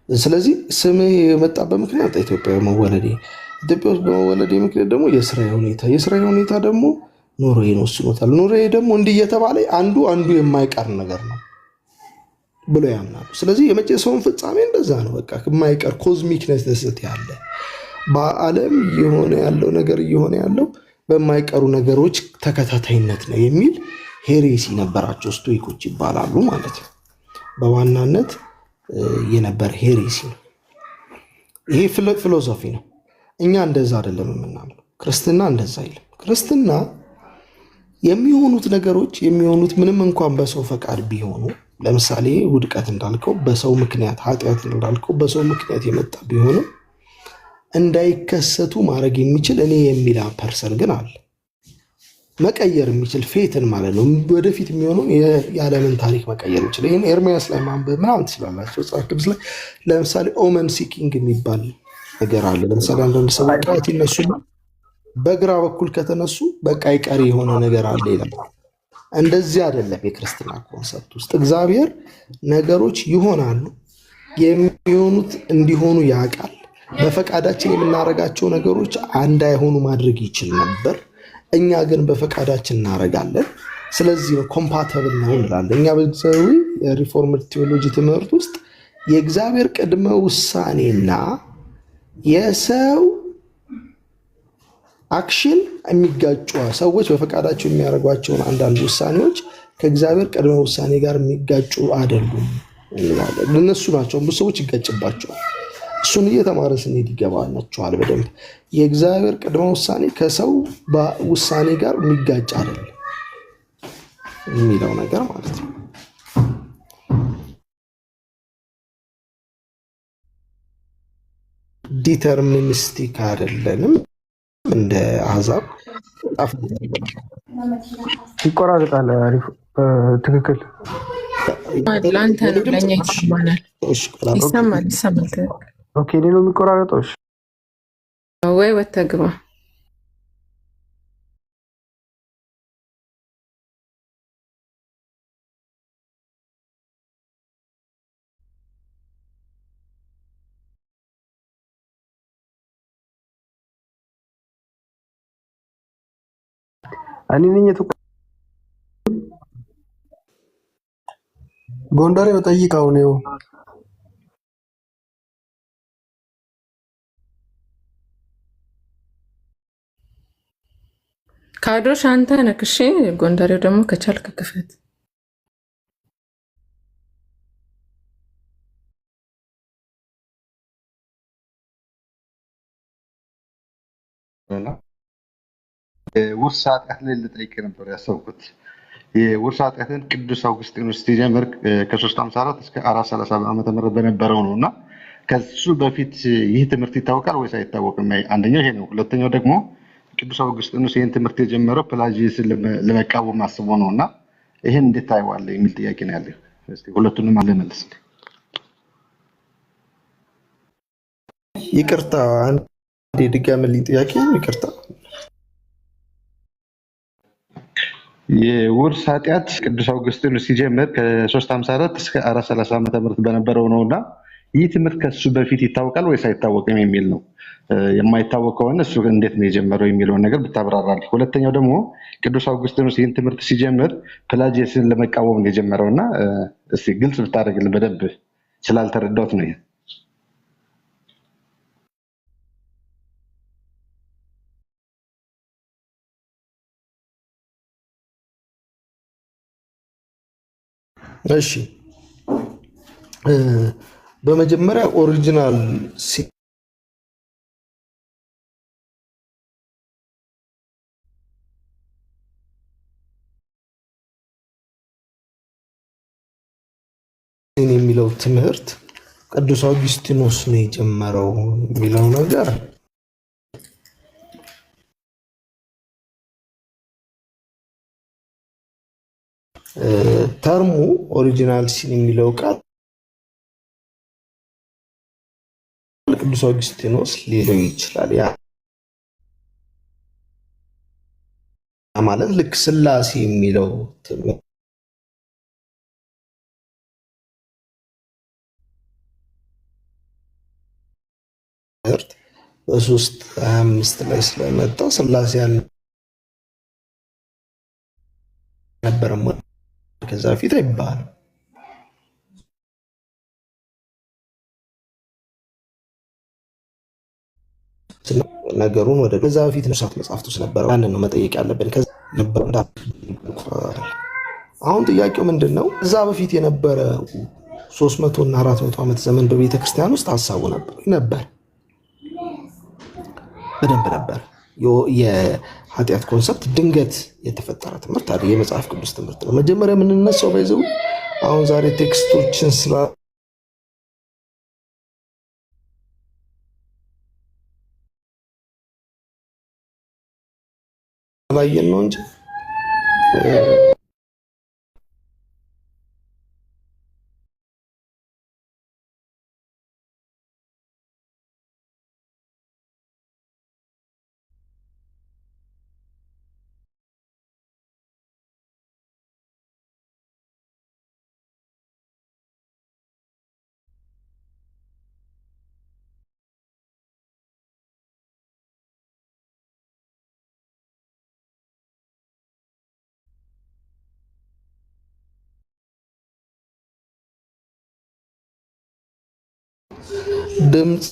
ስለዚህ ስሜ የመጣበት ምክንያት ኢትዮጵያ ውስጥ በመወለዴ ምክንያት ደግሞ የስራ ሁኔታ ደግሞ ኑሮዬን ወስኖታል። ኑሮዬ ደግሞ እንዲህ እየተባለ አንዱ የማይቀር ነገር ነው ብሎ ያምናሉ። ስለዚህ የመጨረሻውን ፍጻሜ እንደዛ ነው። በቃ የማይቀር ኮዝሚክ ነሰሰቲ ያለ በዓለም እየሆነ ያለው በማይቀሩ ነገሮች ተከታታይነት ነው የሚል ሄሬሲ ነበራቸው። ስቶይኮች ይባላሉ ማለት ነው። በዋናነት የነበር ሄሬሲ ነው። ይሄ ፊሎሶፊ ነው። እኛ እንደዛ አይደለም የምናምነው። ክርስትና እንደዛ አይልም። ክርስትና የሚሆኑት ነገሮች ምንም እንኳን በሰው ፈቃድ ቢሆኑ፣ ለምሳሌ ውድቀት እንዳልከው በሰው ምክንያት፣ ኃጢአት እንዳልከው በሰው ምክንያት የመጣ ቢሆንም እንዳይከሰቱ ማድረግ የሚችል እኔ የሚል ፐርሰን ግን አለ። መቀየር የሚችል ፌትን ማለት ነው። ወደፊት የሚሆነውን የዓለምን ታሪክ መቀየር ይችላል። ይህን ኤርሚያስ ላይ ማንበብ ምናምን ትችላላቸው። መጽሐፍ ቅዱስ ላይ ለምሳሌ ኦመን ሲኪንግ የሚባል ነገር አለ። ለምሳሌ አንዳንድ ሰዎች ጠዋት ይነሱ በግራ በኩል ከተነሱ በቃ ይቀር የሆነ ነገር አለ ይላል። እንደዚህ አይደለም የክርስትና ኮንሰፕት ውስጥ። እግዚአብሔር ነገሮች ይሆናሉ፣ የሚሆኑት እንዲሆኑ ያውቃል። በፈቃዳችን የምናረጋቸው ነገሮች እንዳይሆኑ ማድረግ ይችል ነበር። እኛ ግን በፈቃዳችን እናረጋለን። ስለዚህ ነው ኮምፓተብል ነው እንላለን። እኛ በዛው የሪፎርምድ ቴዎሎጂ ትምህርት ውስጥ የእግዚአብሔር ቅድመ ውሳኔና የሰው አክሽን የሚጋጩ ሰዎች በፈቃዳቸው የሚያደርጓቸውን አንዳንድ ውሳኔዎች ከእግዚአብሔር ቅድመ ውሳኔ ጋር የሚጋጩ አይደሉም እንላለን። እነሱ ናቸው ብዙ ሰዎች ይጋጭባቸዋል። እሱን እየተማረ ስንሄድ ይገባናቸዋል በደንብ። የእግዚአብሔር ቅድመ ውሳኔ ከሰው ውሳኔ ጋር የሚጋጭ አይደለም የሚለው ነገር ማለት ነው። ዲተርሚኒስቲክ አይደለንም እንደ አሕዛብ። ይቆራረጣል። አሪፍ ትክክል። ለአንተ ነው፣ ለእኛ ይሰማናል። ይሰማል። ኦኬ፣ እኔ ነው የሚቆራረጠው። ወይ ወተህ ግባ። እኔ ነኝ ጎንደሬ በጠይቀው ነው ካዶሽ አንተ ነህ። እሺ ጎንደሬው ደግሞ ከቻልክ ክፈት። የውርስ ኃጢአት ላይ ልጠይቅ ነበር ያሰብኩት። የውርስ ኃጢአትን ቅዱስ አውግስጢኖስ ሲጀምር ከ354 እስከ 430 ዓመተ ምህረት በነበረው ነው እና ከሱ በፊት ይህ ትምህርት ይታወቃል ወይስ አይታወቅም? አንደኛው ይሄ ነው። ሁለተኛው ደግሞ ቅዱስ አውግስጢኖስ ይህን ትምህርት የጀመረው ፕላጂየስን ለመቃወም አስቦ ነው እና ይህን እንዴት ታየዋለህ የሚል ጥያቄ ነው ያለኝ። እስኪ ሁለቱንም አለመልስ። ይቅርታ አንዴ ድጋምልኝ ጥያቄ። ይቅርታ የውርስ ኃጢአት ቅዱስ አውግስጢኖስ ሲጀምር ከ354 እስከ 430 ዓመተ ምህረት በነበረው ነው እና ይህ ትምህርት ከሱ በፊት ይታወቃል ወይስ አይታወቅም የሚል ነው። የማይታወቅ ከሆነ እሱ እንዴት ነው የጀመረው የሚለውን ነገር ብታብራራልኝ። ሁለተኛው ደግሞ ቅዱስ አውግስጢኖስ ይህን ትምህርት ሲጀምር ፕላጂየስን ለመቃወም ነው የጀመረው እና እስኪ ግልጽ ብታደርግልን በደንብ ስላልተረዳሁት ነው። እሺ በመጀመሪያ ኦሪጂናል ሲን የሚለው ትምህርት ቅዱስ አውግስጢኖስ ነው የጀመረው የሚለው ነገር ተርሙ ኦሪጂናል ሲን የሚለው ቃል ቅዱስ አውግስጢኖስ ሊለው ይችላል። ያ ማለት ልክ ሥላሴ የሚለው ትምህርት በ325 ላይ ስለመጣ ሥላሴ አልነበረም ከዛ ፊት አይባልም። ነገሩን ወደ ከዛ በፊት ነሳት መጽሐፍት ውስጥ ነበረ። ያንን ነው መጠየቅ ያለብን። ከዛ ነበር አሁን ጥያቄው ምንድነው? እዛ በፊት የነበረ 300 እና 400 ዓመት ዘመን በቤተ ክርስቲያን ውስጥ ሐሳቡ ነበር በደንብ ነበር። የኃጢአት ኮንሰፕት ድንገት የተፈጠረ ትምህርት አይደል፣ የመጽሐፍ ቅዱስ ትምህርት ነው። መጀመሪያ የምንነሳው ባይዘው አሁን ዛሬ ቴክስቶችን ስላላየን ነው እንጂ ድምፅ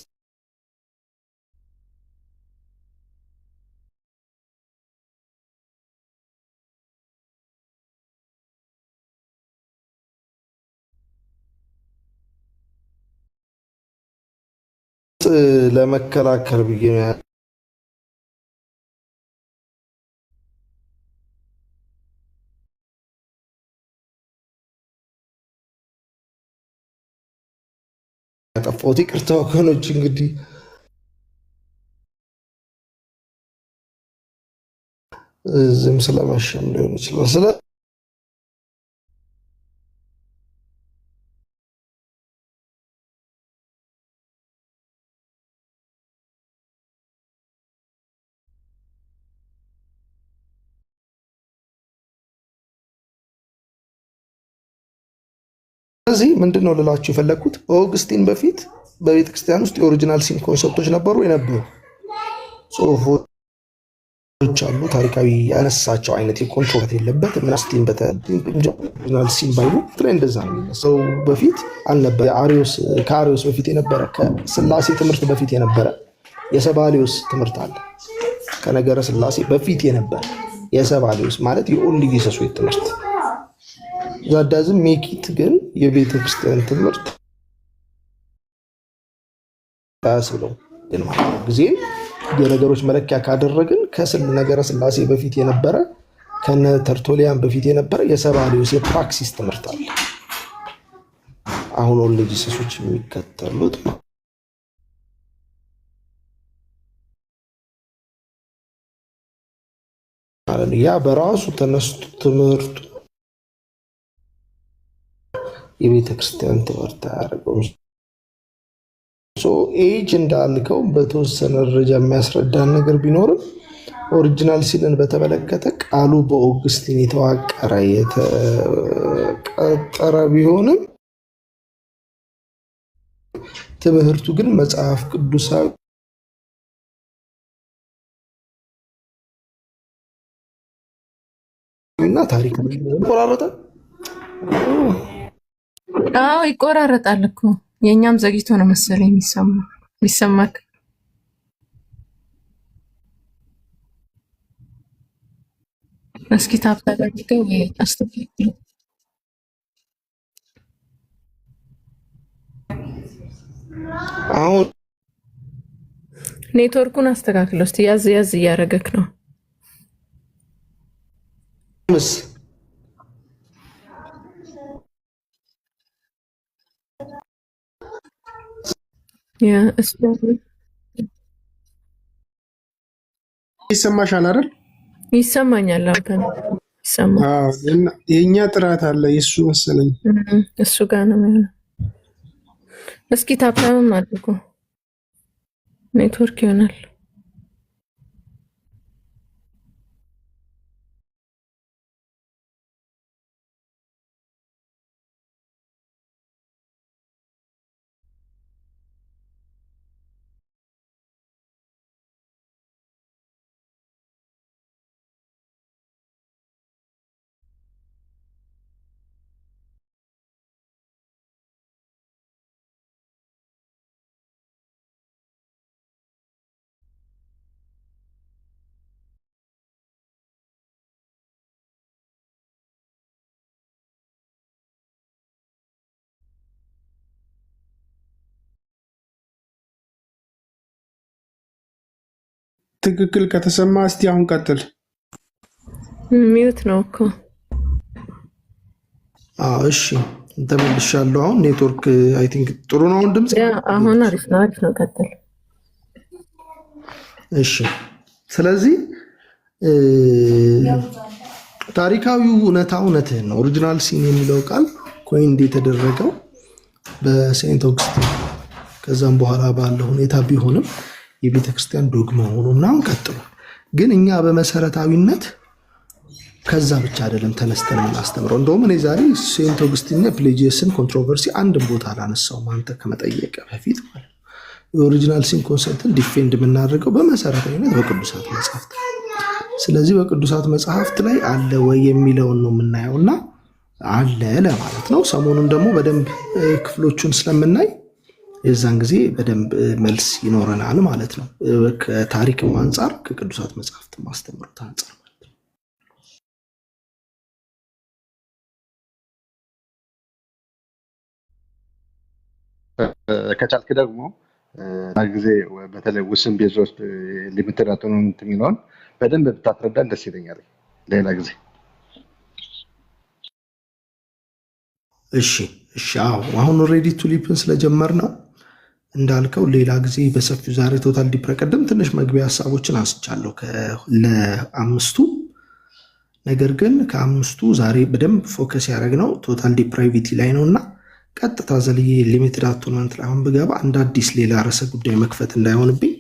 ለመከላከል ብዬ ያጠፋሁት ይቅርታ ወገኖች። እንግዲህ ዝም ስለመሸም ሊሆን ይችላል። ስለዚህ ምንድን ነው ልላችሁ የፈለግኩት በኦግስቲን በፊት በቤተ ክርስቲያን ውስጥ የኦሪጂናል ሲን ኮንሰፕቶች ነበሩ የነበሩ ጽሁፎች አሉ። ታሪካዊ ያነሳቸው አይነት የኮንትሮቨርት የለበት ምናስቲን በኦሪጂናል ሲን ባይሉ ላይ እንደዛ ነው ሰው በፊት አልነበረ። ከአሪዮስ በፊት የነበረ ከስላሴ ትምህርት በፊት የነበረ የሰባሊዮስ ትምህርት አለ። ከነገረ ስላሴ በፊት የነበረ የሰባሊውስ ማለት የኦንሊ ጂሰስ ትምህርት ዛዳዝም ሜኪት ግን የቤተ ክርስቲያን ትምህርት ታስብለው ግን ማለት ነው። ጊዜ የነገሮች መለኪያ ካደረግን ነገረ ስላሴ በፊት የነበረ ከነ ተርቶሊያን በፊት የነበረ የሰባሊውስ የፕራክሲስ ትምህርት አለ። አሁን ኦንሊ ጂሰሶች የሚከተሉት ማለት ነው። ያ በራሱ ተነስቶ ትምህርቱ የቤተ ክርስቲያን ትምህርት አያደርገውም። ኤጅ እንዳልከው በተወሰነ ደረጃ የሚያስረዳን ነገር ቢኖርም ኦሪጂናል ሲንን በተመለከተ ቃሉ በኦግስቲን የተዋቀረ የተቀጠረ ቢሆንም ትምህርቱ ግን መጽሐፍ ቅዱሳዊ እና ታሪክ ይቆራረጣል። አዎ ይቆራረጣል እኮ የኛም ዘግይቶ ነው መሰለኝ የሚሰማክ። እስኪ ታብታጋግተው አስተካክሉ። አሁን ኔትወርኩን አስተካክለው እስቲ። ያዝ ያዝ እያደረገክ ነው። ይሰማሻል አይደል? ይሰማኛል። የእኛ ጥራት አለ የእሱ መሰለኝ እሱ ጋር ነው የሚሆነው። እስኪ ታፕታምም አድርጎ ኔትወርክ ይሆናል። ትክክል ከተሰማ እስቲ አሁን ቀጥል። ሚዩት ነው እኮ። እሺ ተመልሻለሁ። አሁን ኔትወርክ አይ ቲንክ ጥሩ ነው። አሁን ድምጽ አሁን አሪፍ ነው። ቀጥል። እሺ ስለዚህ ታሪካዊው እውነትህን ነው። ኦሪጂናል ሲን የሚለው ቃል ኮይንድ የተደረገው በሴንት ኦግስቲን ከዛም በኋላ ባለው ሁኔታ ቢሆንም የቤተ ክርስቲያን ዶግማ ሆኖ ምናምን ቀጥሎ ግን እኛ በመሰረታዊነት ከዛ ብቻ አይደለም ተነስተን የምናስተምረው። እንደውም እኔ ዛሬ ሴንት ኦግስቲንና ፕሌጂየስን ኮንትሮቨርሲ አንድም ቦታ አላነሳውም አንተ ከመጠየቅ በፊት ማለት ነው። የኦሪጂናል ሲን ኮንሰፕትን ዲፌንድ የምናደርገው በመሰረታዊነት በቅዱሳት መጽሐፍት። ስለዚህ በቅዱሳት መጽሐፍት ላይ አለ ወይ የሚለውን ነው የምናየው እና አለ ለማለት ነው። ሰሞኑን ደግሞ በደንብ ክፍሎቹን ስለምናይ የዛን ጊዜ በደንብ መልስ ይኖረናል ማለት ነው። ከታሪክም አንጻር ከቅዱሳት መጽሐፍት ማስተምሩት አንጻር ማለት ነው። ከቻልክ ደግሞ ጊዜ በተለይ ውስን ቤዞች ሊሚትድ አውቶኖሚ የሚለውን በደንብ ብታስረዳን ደስ ይለኛል ሌላ ጊዜ። እሺ አሁን ኦልሬዲ ቱሊፕን ስለጀመር ነው እንዳልከው ሌላ ጊዜ በሰፊው ዛሬ ቶታል ዲፕሬቀደም ትንሽ መግቢያ ሀሳቦችን አንስቻለሁ ለአምስቱ። ነገር ግን ከአምስቱ ዛሬ በደንብ ፎከስ ያደረግነው ቶታል ዲፕራይቪቲ ላይ ነው እና ቀጥታ ዘልዬ ሊሚትድ አቶንመንት ላይ አሁን ብገባ እንደ አዲስ ሌላ ርዕሰ ጉዳይ መክፈት እንዳይሆንብኝ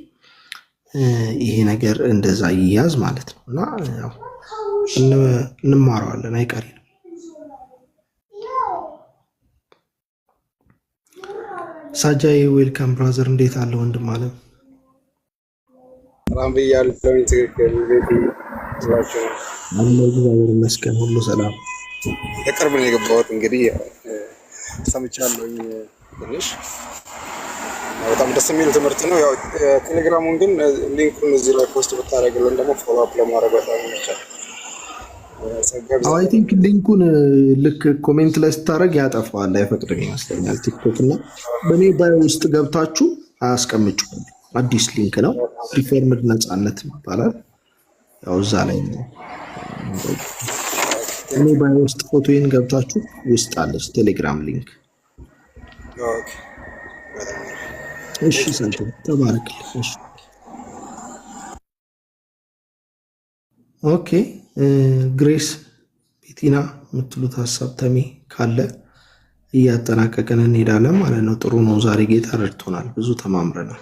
ይሄ ነገር እንደዛ ይያዝ ማለት ነው እና እንማረዋለን አይቀሬ ነው። ሳጃዬ ዌልካም ብራዘር፣ እንዴት አለ ወንድም አለም? ሰላም ብያለሁ። ትክክል እግዚአብሔር ይመስገን ሁሉ ሰላም። የቅርብ ነው የገባሁት እንግዲህ ሰምቻለሁኝ ትንሽ በጣም ደስ የሚል ትምህርት ነው። ያው ቴሌግራሙን ግን ሊንኩን እዚህ ላይ ፖስት ብታደርግልን ደግሞ ፎሎ አፕ ለማድረግ በጣም ይመቻል። አይ ቲንክ ሊንኩን ልክ ኮሜንት ላይ ስታደርግ ያጠፋዋል፣ አይፈቅድም ይመስለኛል ቲክቶክ እና በእኔ ባዮ ውስጥ ገብታችሁ አያስቀምጩ። አዲስ ሊንክ ነው፣ ሪፎርምድ ነፃነት ይባላል። ያው እዛ ላይ ነው። እኔ ባዮ ውስጥ ፎቶዬን ገብታችሁ ውስጥ አለች ቴሌግራም ሊንክ። እሺ ሰንተ ተባረክልኝ። እሺ ኦኬ ግሬስ ቤቲና የምትሉት ሀሳብ ተሜ ካለ እያጠናቀቀን እንሄዳለን ማለት ነው። ጥሩ ነው። ዛሬ ጌታ ረድቶናል፣ ብዙ ተማምረናል።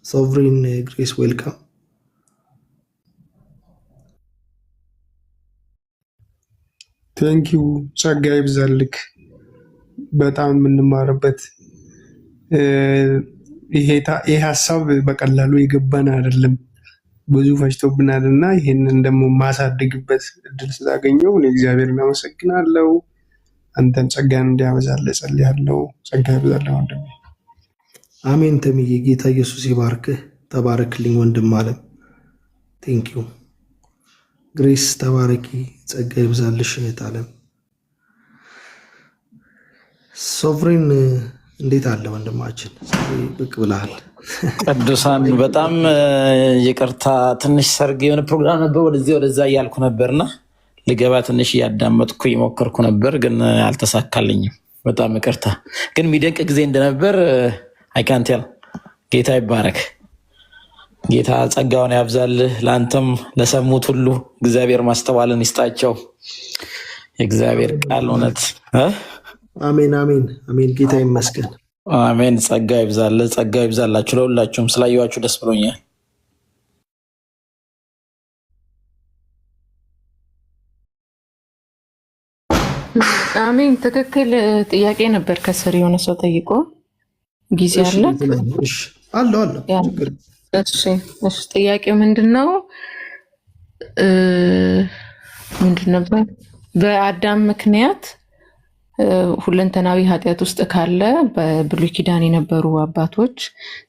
ሶቨሪን ግሬስ ዌልካም። ቴንኪው ጸጋ ይብዛልክ። በጣም የምንማርበት ይሄ ሀሳብ በቀላሉ የገባን አይደለም፣ ብዙ ፈጅቶብናል እና ይህንን ደግሞ ማሳድግበት እድል ስላገኘው ለእግዚአብሔር አመሰግናለሁ። አንተን ጸጋን እንዲያበዛልህ ጸልያለሁ። ጸጋ ይብዛልህ ወንድሜ። አሜን። ተምዬ ጌታ ኢየሱስ ይባርክህ። ተባረክልኝ ወንድም አለም። ቴንኪው ግሬስ ተባረኪ። ጸጋ ይብዛልሽ እህት አለም። ሶቨሪን እንዴት አለ ወንድማችን? ብቅ ብለሃል። ቅዱሳን በጣም ይቅርታ፣ ትንሽ ሰርግ የሆነ ፕሮግራም ነበር፣ ወደዚህ ወደዛ እያልኩ ነበርና ልገባ ትንሽ እያዳመጥኩ የሞከርኩ ነበር፣ ግን አልተሳካልኝም። በጣም ይቅርታ። ግን የሚደንቅ ጊዜ እንደነበር አይካንቴል። ጌታ ይባረክ። ጌታ ጸጋውን ያብዛልህ። ለአንተም ለሰሙት ሁሉ እግዚአብሔር ማስተዋልን ይስጣቸው። የእግዚአብሔር ቃል እውነት። አሜን አሜን አሜን። ጌታ ይመስገን። አሜን። ጸጋ ይብዛልህ፣ ጸጋ ይብዛላችሁ። ለሁላችሁም ስላየኋችሁ ደስ ብሎኛል። አሜን። ትክክል። ጥያቄ ነበር ከስር የሆነ ሰው ጠይቆ ጊዜ አለ አለ። እሺ ጥያቄው ምንድነው? ምንድን ነበር? በአዳም ምክንያት ሁለንተናዊ ኃጢአት ውስጥ ካለ በብሉይ ኪዳን የነበሩ አባቶች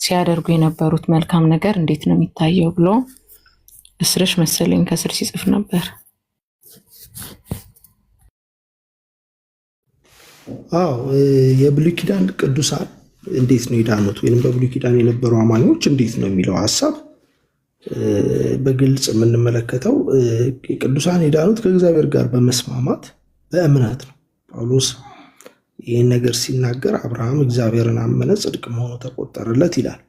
ሲያደርጉ የነበሩት መልካም ነገር እንዴት ነው የሚታየው ብሎ እስርሽ መሰለኝ ከስር ሲጽፍ ነበር። አዎ የብሉይ ኪዳን ቅዱሳን እንዴት ነው የዳኑት፣ ወይም በብሉይ ኪዳን የነበሩ አማኞች እንዴት ነው የሚለው ሀሳብ በግልጽ የምንመለከተው ቅዱሳን የዳኑት ከእግዚአብሔር ጋር በመስማማት በእምነት ነው። ጳውሎስ ይህን ነገር ሲናገር አብርሃም እግዚአብሔርን አመነ ጽድቅ መሆኑ ተቆጠረለት ይላል።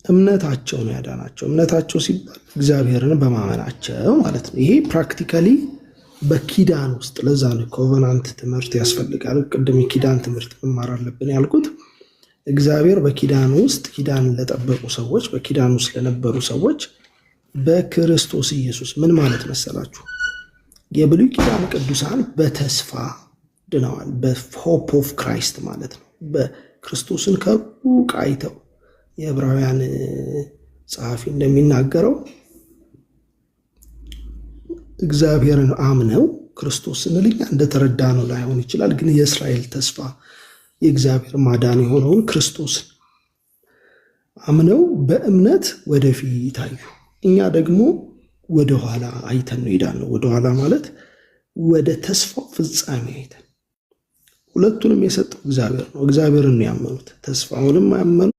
እምነታቸው ነው ያዳናቸው። እምነታቸው ሲባል እግዚአብሔርን በማመናቸው ማለት ነው። ይሄ ፕራክቲካሊ በኪዳን ውስጥ ለዛ ነው ኮቨናንት ትምህርት ያስፈልጋል። ቅድም የኪዳን ትምህርት መማር አለብን ያልኩት እግዚአብሔር በኪዳን ውስጥ ኪዳን ለጠበቁ ሰዎች፣ በኪዳን ውስጥ ለነበሩ ሰዎች በክርስቶስ ኢየሱስ ምን ማለት መሰላችሁ? የብሉይ ኪዳን ቅዱሳን በተስፋ ድነዋል። በሆፕ ኦፍ ክራይስት ማለት ነው። በክርስቶስን ከሩቅ አይተው የዕብራውያን ጸሐፊ እንደሚናገረው እግዚአብሔርን አምነው ክርስቶስ ስንል እኛ እንደተረዳ ነው ላይሆን ይችላል፣ ግን የእስራኤል ተስፋ የእግዚአብሔር ማዳን የሆነውን ክርስቶስን አምነው በእምነት ወደፊት አዩ። እኛ ደግሞ ወደኋላ አይተን ነው ሄዳን ነው። ወደኋላ ማለት ወደ ተስፋው ፍጻሜ አይተን። ሁለቱንም የሰጠው እግዚአብሔር ነው። እግዚአብሔርን ያመኑት ተስፋውንም ያመኑ